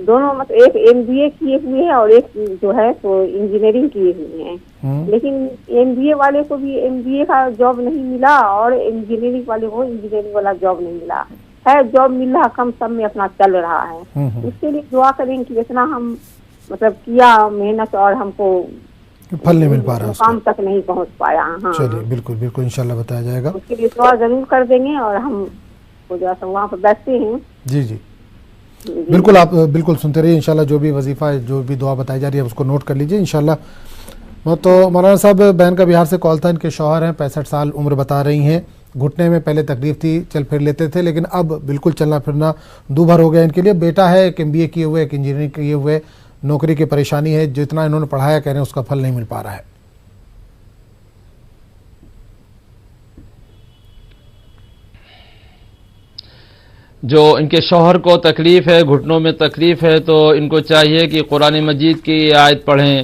دونوں مطلب ایک MBA کیے ہوئے ہیں اور ایک جو ہے تو انجینئرنگ کیے ہوئے ہیں. لیکن MBA والے کو بھی MBA کا جاب نہیں ملا اور انجینئرنگ والے کو انجینئرنگ والا جاب نہیں ملا ہے. جاب مل رہا کم سم میں اپنا چل رہا ہے. اس کے لیے دعا کریں کہ اتنا ہم مطلب کیا محنت اور ہم کو پھل نہیں مل پا رہا, کام تک نہیں پہنچ پایا. ہاں چلیے بالکل بالکل انشاءاللہ بتایا جائے گا. اس کے لیے دعا ضرور کر دیں گے اور ہم وہاں پہ بیٹھتے ہیں. جی جی بالکل, آپ بالکل سنتے رہیے. انشاءاللہ جو بھی وظیفہ جو بھی دعا بتائی جا رہی ہے اس کو نوٹ کر لیجئے انشاءاللہ. تو مولانا صاحب بہن کا بہار سے کال تھا, ان کے شوہر ہیں 65 سال عمر بتا رہی ہیں, گھٹنے میں پہلے تکلیف تھی, چل پھر لیتے تھے لیکن اب بالکل چلنا پھرنا دوبھر ہو گیا ان کے لیے. بیٹا ہے ایک MBA کیے ہوئے, ایک انجینئرنگ کیے ہوئے, نوکری کی پریشانی ہے, جتنا انہوں نے پڑھایا کہہ رہے ہیں اس کا پھل نہیں مل پا رہا ہے. جو ان کے شوہر کو تکلیف ہے, گھٹنوں میں تکلیف ہے, تو ان کو چاہیے کہ قرآن مجید کی آیت پڑھیں,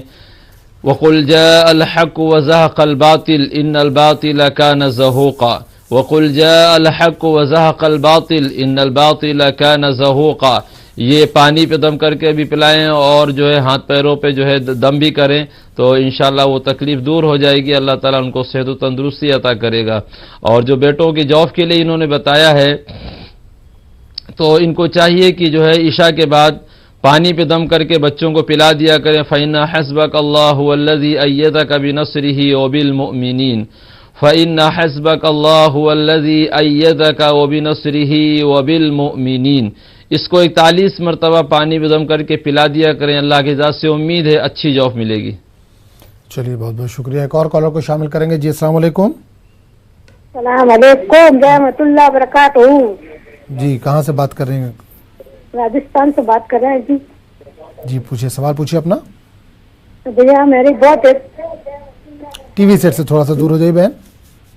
وَقُلْ جَاءَ الْحَقُّ وَزَهَقَ الْبَاطِلُ إِنَّ الْبَاطِلَ كَانَ زَهُوقًا وَقُلْ جَاءَ الْحَقُّ وَزَهَقَ الْبَاطِلُ إِنَّ الْبَاطِلَ كَانَ زَهُوقًا. یہ پانی پہ دم کر کے بھی پلائیں اور جو ہے ہاتھ پیروں پہ جو ہے دم بھی کریں, تو انشاءاللہ وہ تکلیف دور ہو جائے گی. اللہ تعالیٰ ان کو صحت و تندرستی عطا کرے گا. اور جو بیٹوں کی جوف کے لیے انہوں نے بتایا ہے, تو ان کو چاہیے کہ جو ہے عشاء کے بعد پانی پہ دم کر کے بچوں کو پلا دیا کریں. فَإِنَّ حَسْبَكَ اللَّهُ الَّذِي أَيَّدَكَ بِنَصْرِهِ وَبِالْمُؤْمِنِينَ فَإِنَّ حَسْبَكَ اللَّهُ الَّذِي أَيَّدَكَ وَبِنَصْرِهِ وَبِالْمُؤْمِنِينَ. اس کو 41 مرتبہ پانی پہ دم کر کے پلا دیا کریں. اللہ کی ذات سے امید ہے اچھی جوف ملے گی. چلیے بہت بہت شکریہ. ایک اور کالر کو شامل کریں گے. جی السلام علیکم. السلام علیکم رحمۃ اللہ وبرکاتہ. جی کہاں سے بات کر رہے ہیں؟ راجستھان سے بات کر رہے ہیں. جی پوچھیے, سوال پوچھیے اپنا. بھیا میری بہت ٹی وی سیٹ سے تھوڑا سا دور ہو جائے بہن.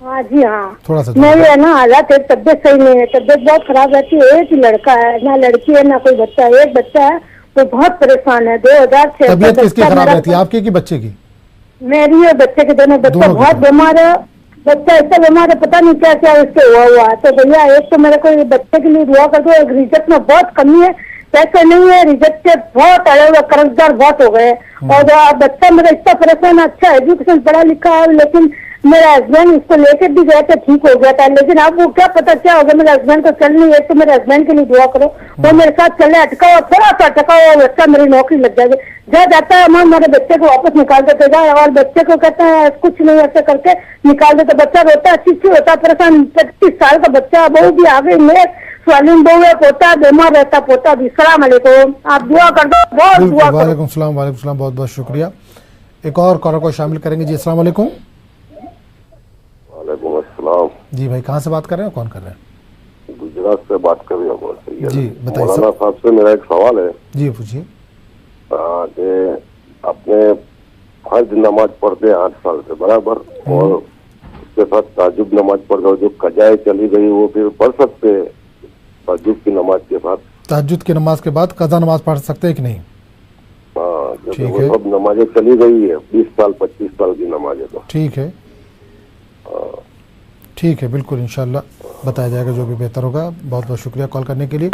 ہاں جی ہاں, تھوڑا سا میری ہے نا حالت ہے, طبیعت صحیح نہیں ہے, طبیعت بہت خراب رہتی ہے. ایک ہی لڑکا ہے, نہ لڑکی ہے نہ کوئی بچہ ہے. ایک بچہ ہے وہ بہت پریشان ہے. 2006 طبیعت کس کی خراب رہتی ہے, آپ کی کہ بچے کی؟ میری اور بچے کے دونوں. بچہ بہت بیمار ہے, بچہ ایسا بیمار ہے پتہ نہیں کیا کیا اس سے ہوا ہے. تو بھیا ایک تو میرے کو بچے کے لیے دعا کر دو. ایک ریزق میں بہت کمی ہے, پیسے نہیں ہے, ریزق کے بہت اڑے ہوئے, قرض دار بہت ہو گئے. اور بچہ میرا اتنا پریشان ہے, اچھا ایجوکیشن پڑھا لکھا ہے, لیکن میرا ہسبینڈ اس کو لے کے بھی گیا تھا, ٹھیک ہو گیا تھا, لیکن اب وہ کیا پتا کیا ہوگا. میرے ہسبینڈ کو چل نہیں ہے, تو میرے ہسبینڈ کے لیے دعا کرو. وہ میرے ساتھ چلے, اٹکا ہوا, تھوڑا سا اٹکا ہوا بچہ میری نوکری لگ جائے گی. جب جاتا ہے ہم میرے بچے کو واپس نکال دیتے جائے, اور بچے کو کہتے ہیں کچھ نہیں ایسے کر کے نکال دیتے. بچہ روتا ہے, چیچی ہوتا ہے, پریشان. 35 سال کا بچہ, بہو بھی آ گئی, میرے سوالین بہو ہے, پوتا بیمار رہتا, پوتا بھی. السلام علیکم, آپ دعا کر دو, بہت دعا کرو. وعلیکم السلام. وعلیکم السلام, بہت بہت شکریہ. ایک اور کالر کو شامل کریں گے. جی السلام علیکم. وعلیکم السلام. جی بھائی کہاں سے بات کر رہے ہیں, کون کر رہے ہیں؟ گجرات سے بات کر رہے ہیں. جی بتائیے. مولانا صاحب سے میرا ایک سوال ہے. جی پوچھیے. کہ اپنے فرض نماز پڑھتے ہیں 8 سال سے برابر, اور اس کے ساتھ تہجد نماز پڑھ رہے, جو قضائے چلی گئی وہ پھر پڑھ سکتے ہیں تہجد کی نماز کے ساتھ؟ تہجد کی نماز کے بعد قضا نماز پڑھ سکتے ہیں کہ نہیں؟ ہاں, کیونکہ وہ سب نمازیں چلی گئی ہے, 20 سال 25 سال کی نمازیں. تو ٹھیک ہے, ٹھیک ہے, بالکل انشاءاللہ بتایا جائے گا جو بھی بہتر ہوگا. بہت بہت شکریہ کال کرنے کے لیے.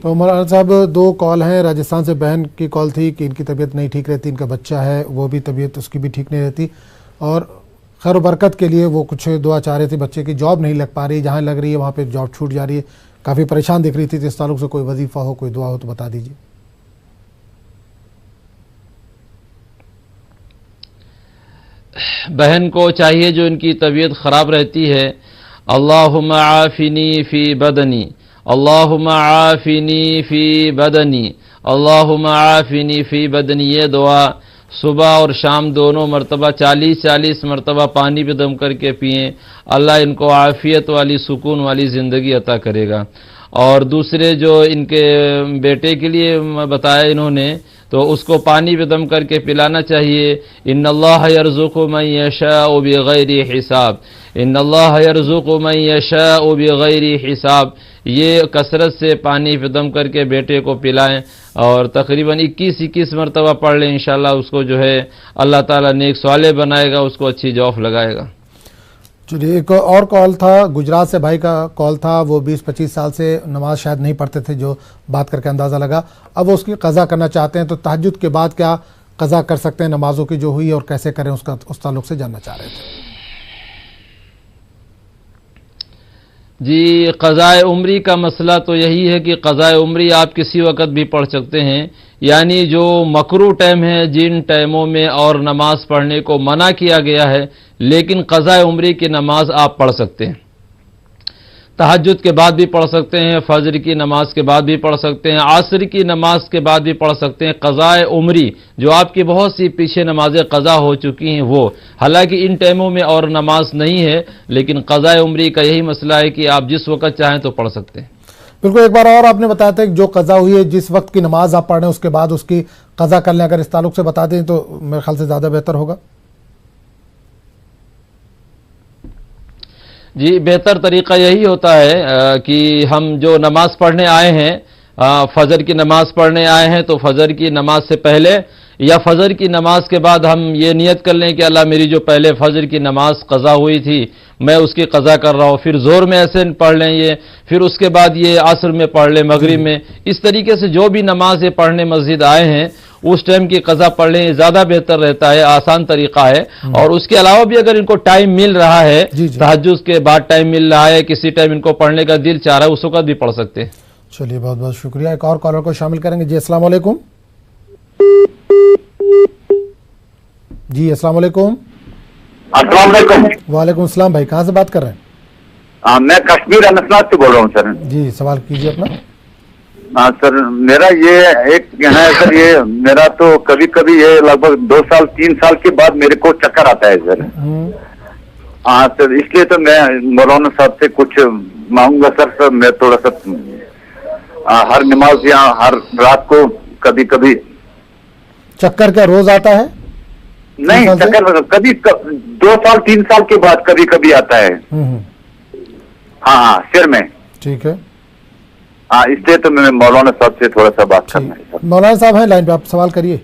تو مولانا صاحب 2 کال ہیں. راجستھان سے بہن کی کال تھی کہ ان کی طبیعت نہیں ٹھیک رہتی, ان کا بچہ ہے وہ بھی طبیعت اس کی بھی ٹھیک نہیں رہتی, اور خیر و برکت کے لیے وہ کچھ دعا چاہ رہے تھے. بچے کی جاب نہیں لگ پا رہی, جہاں لگ رہی ہے وہاں پہ جاب چھوٹ جا رہی ہے, کافی پریشان دکھ رہی تھی. اس تعلق سے کوئی وظیفہ ہو, کوئی دعا ہو تو بتا دیجیے. بہن کو چاہیے جو ان کی طبیعت خراب رہتی ہے, اللہم عافنی فی بدنی, اللہم عافنی فی بدنی, اللہم عافنی فی بدنی. یہ دعا صبح اور شام دونوں مرتبہ 40 مرتبہ پانی پہ دم کر کے پئیں. اللہ ان کو عافیت والی, سکون والی زندگی عطا کرے گا. اور دوسرے جو ان کے بیٹے کے لیے بتایا انہوں نے, تو اس کو پانی پہ دم کر کے پلانا چاہیے. ان اللہ یرزق من یشاء بغیر حساب, ان اللہ یرزق من یشاء بغیر حساب. یہ کثرت سے پانی پہ دم کر کے بیٹے کو پلائیں, اور تقریباً 21 مرتبہ پڑھ لیں. انشاءاللہ اس کو جو ہے اللہ تعالیٰ نیک صالح بنائے گا, اس کو اچھی جوف لگائے گا. چلیے ایک اور کال تھا, گجرات سے بھائی کا کال تھا. وہ 20-25 سال سے نماز شاید نہیں پڑھتے تھے, جو بات کر کے اندازہ لگا. اب وہ اس کی قضا کرنا چاہتے ہیں, تو تہجد کے بعد کیا قضا کر سکتے ہیں نمازوں کی جو ہوئی, اور کیسے کریں اس تعلق سے جاننا چاہ رہے تھے. جی قضائے عمری کا مسئلہ تو یہی ہے کہ قضائے عمری آپ کسی وقت بھی پڑھ سکتے ہیں. یعنی جو مکروہ ٹائم ہے, جن ٹائموں میں اور نماز پڑھنے کو منع کیا گیا ہے, لیکن قضائے عمری کی نماز آپ پڑھ سکتے ہیں. تہجد کے بعد بھی پڑھ سکتے ہیں, فجر کی نماز کے بعد بھی پڑھ سکتے ہیں, عصر کی نماز کے بعد بھی پڑھ سکتے ہیں. قضائے عمری جو آپ کی بہت سی پیچھے نمازیں قضا ہو چکی ہیں وہ, حالانکہ ان ٹائموں میں اور نماز نہیں ہے, لیکن قضائے عمری کا یہی مسئلہ ہے کہ آپ جس وقت چاہیں تو پڑھ سکتے ہیں. بالکل. ایک بار اور آپ نے بتایا تھا کہ جو قضا ہوئی ہے, جس وقت کی نماز آپ پڑھ رہے ہیں اس کے بعد اس کی قضا کر لیں. اگر اس تعلق سے بتا دیں تو میرے خیال سے زیادہ بہتر ہوگا. جی بہتر طریقہ یہی ہوتا ہے کہ ہم جو نماز پڑھنے آئے ہیں، فجر کی نماز پڑھنے آئے ہیں، تو فجر کی نماز سے پہلے یا فجر کی نماز کے بعد ہم یہ نیت کر لیں کہ اللہ میری جو پہلے فجر کی نماز قضا ہوئی تھی میں اس کی قضا کر رہا ہوں، پھر زور میں ایسے پڑھ لیں یہ، پھر اس کے بعد یہ عصر میں پڑھ لیں، مغرب میں، اس طریقے سے جو بھی نماز یہ پڑھنے مسجد آئے ہیں اس ٹائم کی قضا پڑھ لیں، زیادہ بہتر رہتا ہے، آسان طریقہ ہے۔ اور اس کے علاوہ بھی اگر ان کو ٹائم مل رہا ہے، تہجد کے بعد ٹائم مل رہا ہے، کسی ٹائم ان کو پڑھنے کا دل چاہ رہا ہے، اس وقت بھی پڑھ سکتے ہیں۔ چلیے بہت بہت شکریہ۔ ایک اور کالر کو شامل کریں گے۔ جی السلام علیکم۔ جی السلام علیکم۔ السلام علیکم۔ وعلیکم السلام بھائی، کہاں سے بات کر رہے ہیں؟ میں کشمیر اننت ناگ سے بول رہا ہوں سر۔ جی سوال کیجیے اپنا۔ سر میرا یہ ایک ہے سر، یہ میرا تو کبھی کبھی یہ لگ بھگ 2 سال 3 سال کے بعد میرے کو چکر آتا ہے سر۔ ہاں سر، اس لیے تو میں مولانا صاحب سے کچھ مانگوں گا سر میں تھوڑا سا ہر نماز یا ہر رات کو کبھی کبھی چکر کیا روز آتا ہے؟ نہیں، چکر کبھی 2 سال 3 سال کے بعد کبھی کبھی آتا ہے۔ ہاں سر میں۔ ٹھیک ہے، ہاں اس لیے تو میں مولانا صاحب سے تھوڑا سا بات کرنا ہے سر۔ مولانا صاحب ہیں لائن پہ، آپ سوال کریے۔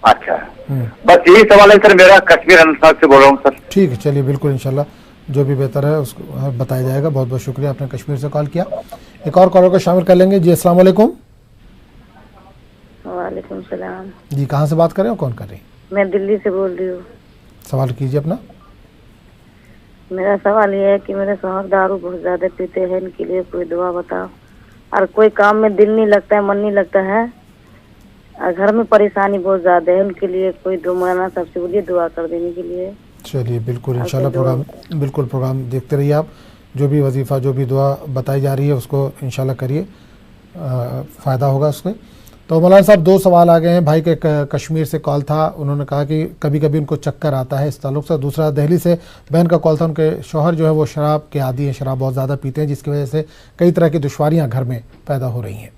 اچھا، بس یہی سوال ہے سر میرا، کشمیر اننت ناگ سے بول رہا ہوں سر۔ ٹھیک ہے، چلیے بالکل انشاءاللہ جو بھی بہتر ہے اس کو بتایا جائے گا۔ بہت بہت شکریہ، آپ نے کشمیر سے کال کیا۔ ایک اور کالر کو شامل کر لیں گے۔ جی السلام علیکم۔ وعلیکم السلام۔ جی کہاں سے بات کر رہے ہیں، کون کر رہی ہیں؟ میں دلی سے بول رہی ہوں۔ سوال کیجیے اپنا۔ میرا سوال یہ ہے کہ میرے شوہر دارو بہت زیادہ پیتے ہیں، ان کے لیے کوئی دعا بتاؤ۔ اور کوئی کام میں دل نہیں لگتا ہے، من نہیں لگتا ہے، اور گھر میں پریشانی بہت زیادہ ہے، ان کے لیے کوئی مولانا صاحب سے بولیے دعا کر دینے کے لیے۔ چلیے بالکل انشاءاللہ پروگرام دیکھتے رہیے آپ، جو بھی وظیفہ جو بھی دعا بتائی جا رہی ہے اس کو انشاءاللہ کریے، فائدہ ہوگا اس سے۔ تو مولانا صاحب 2 سوال آ گئے ہیں۔ بھائی کے کشمیر سے کال تھا، انہوں نے کہا کہ کبھی کبھی ان کو چکر آتا ہے اس تعلق سے۔ دوسرا دہلی سے بہن کا کال تھا، ان کے شوہر جو ہے وہ شراب کے عادی ہیں، شراب بہت زیادہ پیتے ہیں، جس کی وجہ سے کئی طرح کی دشواریاں گھر میں پیدا ہو رہی ہیں۔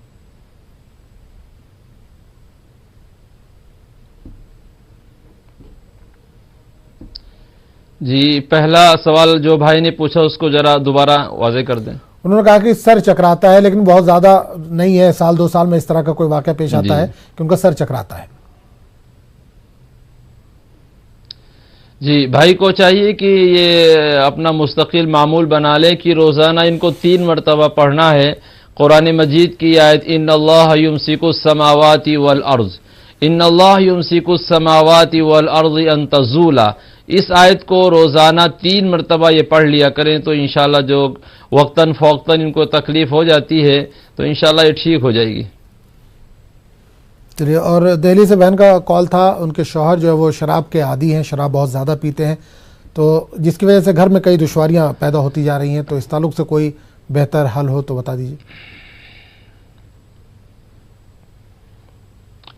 جی پہلا سوال جو بھائی نے پوچھا اس کو ذرا دوبارہ واضح کر دیں۔ انہوں نے کہا کہ سر چکراتا ہے، لیکن بہت زیادہ نہیں ہے، 1-2 سال میں اس طرح کا کوئی واقعہ پیش آتا ہے کہ ان کا سر چکراتا ہے۔ جی بھائی کو چاہیے کہ یہ اپنا مستقل معمول بنا لے کہ روزانہ ان کو 3 مرتبہ پڑھنا ہے قرآن مجید کی آیت ان اللہ یمسک السماوات والارض، ان اللہ یمسک السماوات والارض ان تزولا۔ اس آیت کو روزانہ 3 مرتبہ یہ پڑھ لیا کریں تو انشاءاللہ جو وقتاً فوقتاً ان کو تکلیف ہو جاتی ہے تو انشاءاللہ یہ ٹھیک ہو جائے گی۔ چلیے، اور دہلی سے بہن کا کال تھا، ان کے شوہر جو ہے وہ شراب کے عادی ہیں، شراب بہت زیادہ پیتے ہیں، تو جس کی وجہ سے گھر میں کئی دشواریاں پیدا ہوتی جا رہی ہیں، تو اس تعلق سے کوئی بہتر حل ہو تو بتا دیجیے۔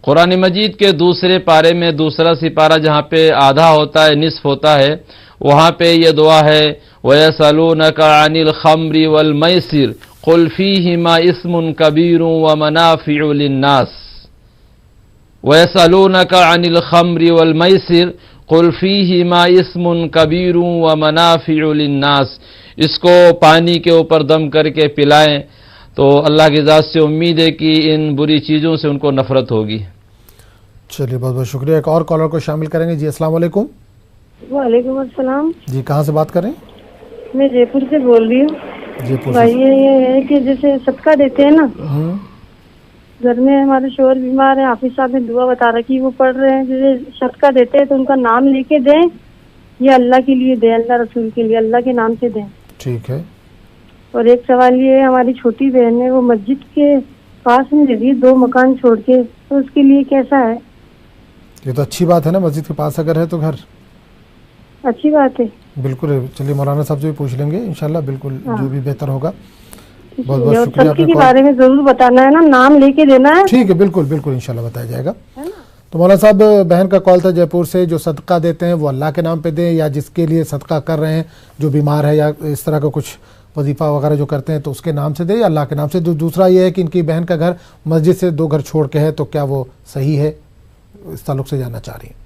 قرآن مجید کے دوسرے پارے میں دوسرا سپارہ جہاں پہ آدھا ہوتا ہے، نصف ہوتا ہے، وہاں پہ یہ دعا ہے وَيَسْأَلُونَكَ عَنِ الْخَمْرِ وَالْمَيْسِرِ قُلْ فِيهِمَا إِثْمٌ كَبِيرٌ وَمَنَافِعُ لِلنَّاسِ وَيَسْأَلُونَكَ عَنِ الْخَمْرِ وَالْمَيْسِرِ قُلْ فِيهِمَا إِثْمٌ كَبِيرٌ وَمَنَافِعُ لِلنَّاسِ۔ اس کو پانی کے اوپر دم کر کے پلائیں تو اللہ کی ذات سے امید ہے کہ ان بری چیزوں سے ان کو نفرت ہوگی۔ چلیے بہت بہت شکریہ۔ ایک اور کالر کو شامل کریں گے۔ جی السلام علیکم۔ وعلیکم السلام۔ جی کہاں سے بات کر رہے ہیں؟ میں جے پور سے بول رہی ہوں۔ جے پور بھائی یہ ہے کہ جیسے صدقہ دیتے ہیں نا، گھر میں ہمارے شوہر بیمار ہیں، حافظ صاحب نے دعا بتا رکھی وہ پڑھ رہے ہیں، جیسے صدقہ دیتے ہیں تو ان کا نام لے کے دیں یا اللہ کے لیے دیں، اللہ رسول کے لیے، اللہ کے نام سے دیں۔ ٹھیک ہے۔ اور ایک سوال یہ ہے، ہماری چھوٹی بہن ہے، وہ مسجد کے پاس میں رہی 2 مکان چھوڑ کے، تو اس کے لیے کیسا ہے؟ یہ تو اچھی بات ہے نا، مسجد کے پاس اگر ہے تو گھر اچھی بات ہے۔ بالکل، چلیے مولانا صاحب سے بھی پوچھ لیں گے انشاءاللہ، بالکل جو بھی بہتر ہوگا۔ بہت بہت شکریہ آپ کے بارے میں ضرور بتانا ہے نا، نام لے کے دینا ہے۔ ٹھیک ہے، بالکل بالکل انشاءاللہ بتایا جائے گا۔ تو مولانا صاحب بہن کا کال تھا جے پور سے، جو صدقہ دیتے ہیں وہ اللہ کے نام پہ دیں یا جس کے لیے صدقہ کر رہے ہیں جو بیمار ہے یا اس طرح کا کچھ وظیفہ وغیرہ جو کرتے ہیں تو اس کے نام سے دیں یا اللہ کے نام سے۔ دوسرا یہ ہے کہ ان کی بہن کا گھر مسجد سے 2 گھر چھوڑ کے ہے تو کیا وہ صحیح ہے، اس تعلق سے جاننا چاہ رہی ہیں۔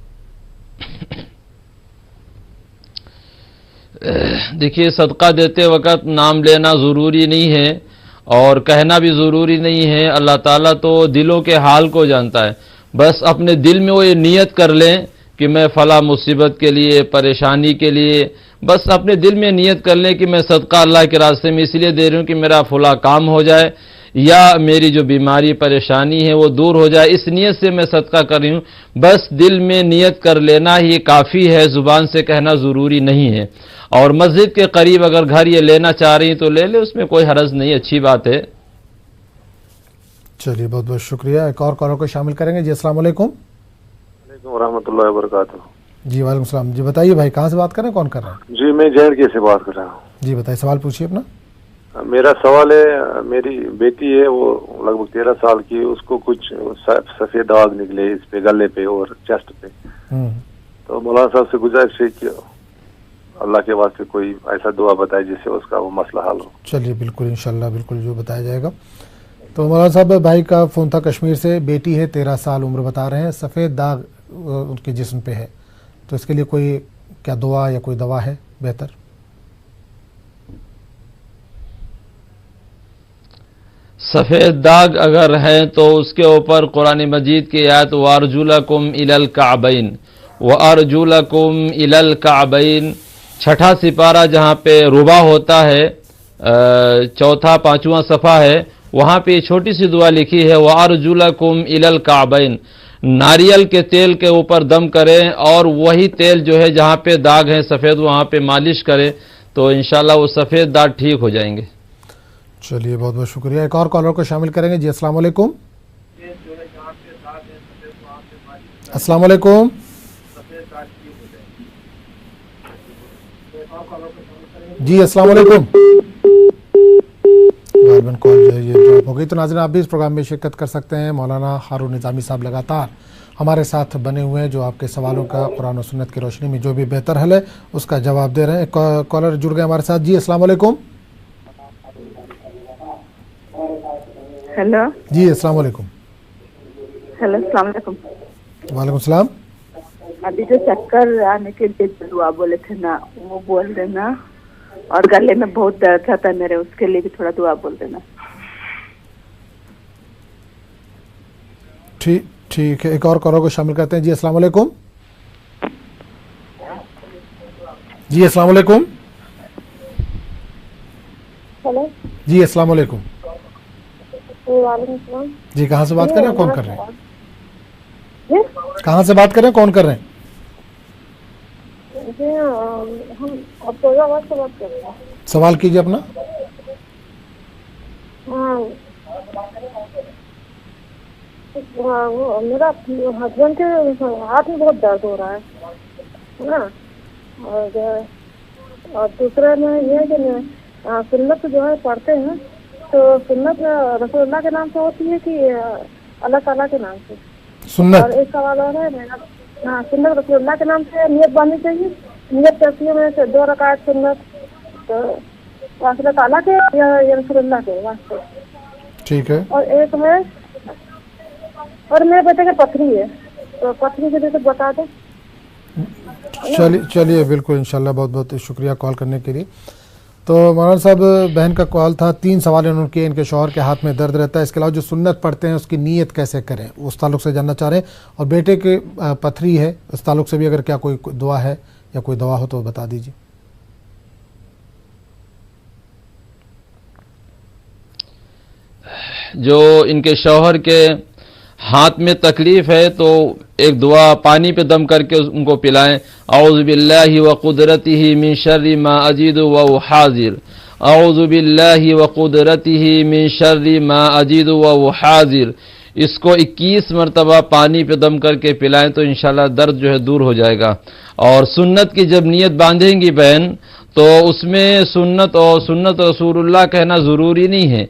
देखिए, सदका देते वक्त नाम लेना ज़रूरी नहीं है और कहना भी ज़रूरी नहीं है। अल्लाह ताला तो दिलों के हाल को जानता है। बस अपने दिल में वो ये नियत कर लें कि मैं फ़ला मुसीबत के लिए, परेशानी के लिए, बस अपने दिल में नियत कर लें कि मैं सदका अल्लाह के रास्ते में इसलिए दे रही हूँ कि मेरा फला काम हो जाए या मेरी जो बीमारी परेशानी है वो दूर हो जाए, इस नियत से मैं सदका कर रही हूँ। बस दिल में नियत कर लेना ही काफ़ी है, ज़ुबान से कहना ज़रूरी नहीं है। और मस्जिद के करीब अगर घर ये लेना चाह रही तो ले ले, उसमें कोई हरज नहीं, अच्छी बात है। चलिए, बहुत बहुत शुक्रिया। एक और कॉलर को शामिल करेंगे। जी अस्सलाम वालेकुम। रहमतुल्लाहि व बरकातुहू। जी वालेकुम सलाम। जी बताइए भाई, कहाँ से बात कर रहे हैं, कौन कर रहे हैं? जी मैं JNK से बात कर रहा हूँ। जी बताइए, सवाल पूछिए अपना। मेरा सवाल है, मेरी बेटी है वो लगभग 13 साल की, उसको कुछ सफेद दाग निकले इस पे, गले पे और चेस्ट पे। तो मौलाना साहब से गुजारिश है कि अल्लाह के वास्ते कोई ऐसा दुआ बताए जिससे उसका वो मसला हल हो। चलिए बिल्कुल, इंशाल्लाह बिल्कुल जो बताया जाएगा। तो मौलाना साहब, भाई का फ़ोन था कश्मीर से, बेटी है 13 साल उम्र, बता रहे हैं सफ़ेद दाग उनके जिस्म पे है, तो इसके लिए कोई क्या दुआ या कोई दवा है बेहतर? सफ़ेद दाग अगर है तो उसके ऊपर कुरान मजीद की आयत वारजुलकुम इलल काबैन व अर्जुलकुम इलल काबैन, छठा सिपारा जहाँ पे रुबा होता है, चौथा पांचवा सफ़ा है, वहाँ पे छोटी सी दुआ लिखी है व अर्जुलकुम इलल काबैन। नारियल के तेल के ऊपर दम करें और वही तेल जो है जहाँ पे दाग है सफ़ेद वहाँ पे मालिश करें तो इंशाल्लाह वो सफ़ेद दाग ठीक हो जाएंगे। चलिए बहुत बहुत शुक्रिया। एक और कॉलर को शामिल करेंगे। जी अस्सलाम वालेकुम। अस्सलाम वालेकुम। जी अस्सलाम वालेकुम। गालिबन कॉल जो है ये ड्रॉप हो गई। तो नाज़रीन, आप भी इस प्रोग्राम में शिरकत कर सकते हैं। मौलाना हारून निज़ामी साहब लगातार हमारे साथ बने हुए हैं, जो आपके सवालों का कुरान और सुन्नत की रोशनी में जो भी बेहतर हल है उसका जवाब दे रहे हैं। एक कॉलर जुड़ गए हमारे साथ। जी अस्सलाम वालेकुम। हेलो जी अस्सलाम वालेकुम। हेलो अस्सलाम वालेकुम। वालेकुम सलाम। अभी जो चक्कर आने के लिए दुआ बोले थे ना, वो बोल देना, और गले में बहुत दर्द था मेरे, उसके लिए भी थोड़ा दुआ बोल देना। ठीक है, एक और कॉलर को शामिल करते हैं। जी अस्सलाम वालेकुम। जी अस्सलाम वालेकुम। हेलो जी अस्सलाम वालेकुम। वालेकुम सलाम। जी कहाँ से बात कर रहे हैं, कौन कर रहे हैं? कहाँ से बात कर रहे हैं, कौन कर रहे हैं? जी हम फैजाबाद से बात कर रहे हैं। सवाल कीजिए अपना। वो मेरा हस्बैंड के हाथ में बहुत दर्द हो रहा है ना, और दूसरा में ये है कि सुन्नत जो है पढ़ते हैं, तो सुन्नत रसूलुल्लाह के नाम से होती है कि अल्लाह ताला के नाम से? सुन्नत। और एक सवाल और है मेरा, हाँ, सुन्नत रसूलुल्लाह के नाम से नियत बांधनी चाहिए? नियत करती है मैं 2 रकात सुन्नत, तो अल्लाह ताला के या रसूलुल्लाह के वास्ते? ठीक है। और एक है, और मेरे बेटे के पथरी है, तो पथरी के लिए तो बता दो। चलिए बिल्कुल, इंशाल्लाह। बहुत बहुत शुक्रिया कॉल करने के लिए। तो मौलाना साहब, बहन का कॉल था, 3 सवाल उनके, इनके शौहर के हाथ में दर्द रहता है, इसके अलावा जो सुन्नत पढ़ते हैं उसकी नीयत कैसे करें, उस ताल्लुक से जानना चाह रहे हैं। और बेटे के पथरी है, उस ताल्लुक से भी अगर क्या कोई दुआ है या कोई दवा हो तो बता दीजिए। जो इनके शौहर के हाथ में तकलीफ है तो एक दुआ पानी पे दम करके उनको पिलाएं। औज़ु बिल्लाहि व कुदरतिही मिन शर्रि मा अजीदु व उहाज़िर, औज़ु बिल्लाहि व कुदरतिही मिन शर्रि मा अजीदु व उहाज़िर। इसको 21 मरतबा पानी पे दम करके पिलाएं तो इंशाल्लाह दर्द जो है दूर हो जाएगा। और सुन्नत की जब नियत बांधेंगी बहन, तो उसमें सुन्नत और सुन्नत रसूलुल्लाह कहना ज़रूरी नहीं है,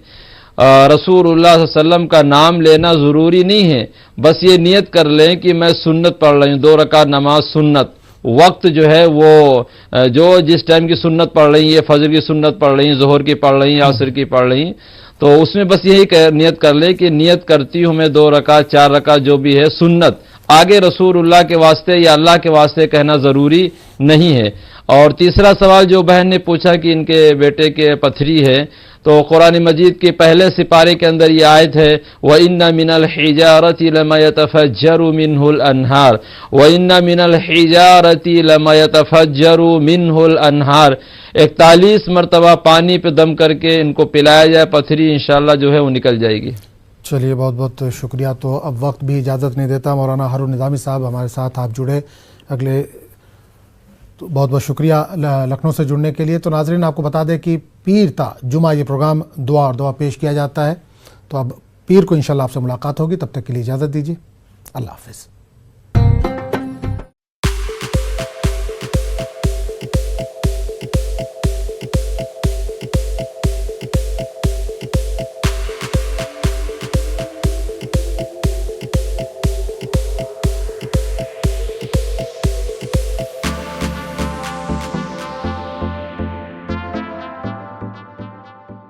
रसूलुल्लाह सल्लल्लाहु अलैहि वसल्लम का नाम लेना ज़रूरी नहीं है। बस ये नियत कर लें कि मैं सुन्नत पढ़ रही हूँ, 2 रकात नमाज सुन्नत, वक्त जो है वो जो जिस टाइम की सुन्नत पढ़ रही है, फजर की सुन्नत पढ़ रही, ज़ोहर की पढ़ रही, असर की पढ़ रही, तो उसमें बस यही नियत कर ले कि नियत करती हूँ मैं 2 रकात 4 रकात जो भी है सुन्नत آگے رسولullah کے واسطے یا اللہ کے واسطے کہنا ضروری نہیں ہے۔ اور تیسرا سوال جو بہن نے پوچھا کہ ان کے بیٹے کے پتھری ہے، تو قرآن مجید کے پہلے سپارے کے اندر یہ آیت ہے وَإِنَّ مِنَ الْحِجَارَةِ لَمَا يَتَفَجَّرُ مِنْهُ الْأَنْهَارُ وَإِنَّ مِنَ الْحِجَارَةِ لَمَا يَتَفَجَّرُ مِنْهُ الْأَنْهَارُ۔ 41 مرتبہ پانی پہ دم کر کے ان کو پلایا جائے، پتھری انشاءاللہ جو ہے وہ نکل جائے گی۔ چلیے بہت بہت شکریہ۔ تو اب وقت بھی اجازت نہیں دیتا، مولانا ہارون نظامی صاحب ہمارے ساتھ آپ جڑے اگلے، تو بہت بہت شکریہ لکھنؤ سے جڑنے کے لیے۔ تو ناظرین آپ کو بتا دیں کہ پیر تا جمعہ یہ پروگرام دعا اور دعا پیش کیا جاتا ہے، تو اب پیر کو انشاءاللہ آپ سے ملاقات ہوگی، تب تک کے لیے اجازت دیجیے، اللہ حافظ۔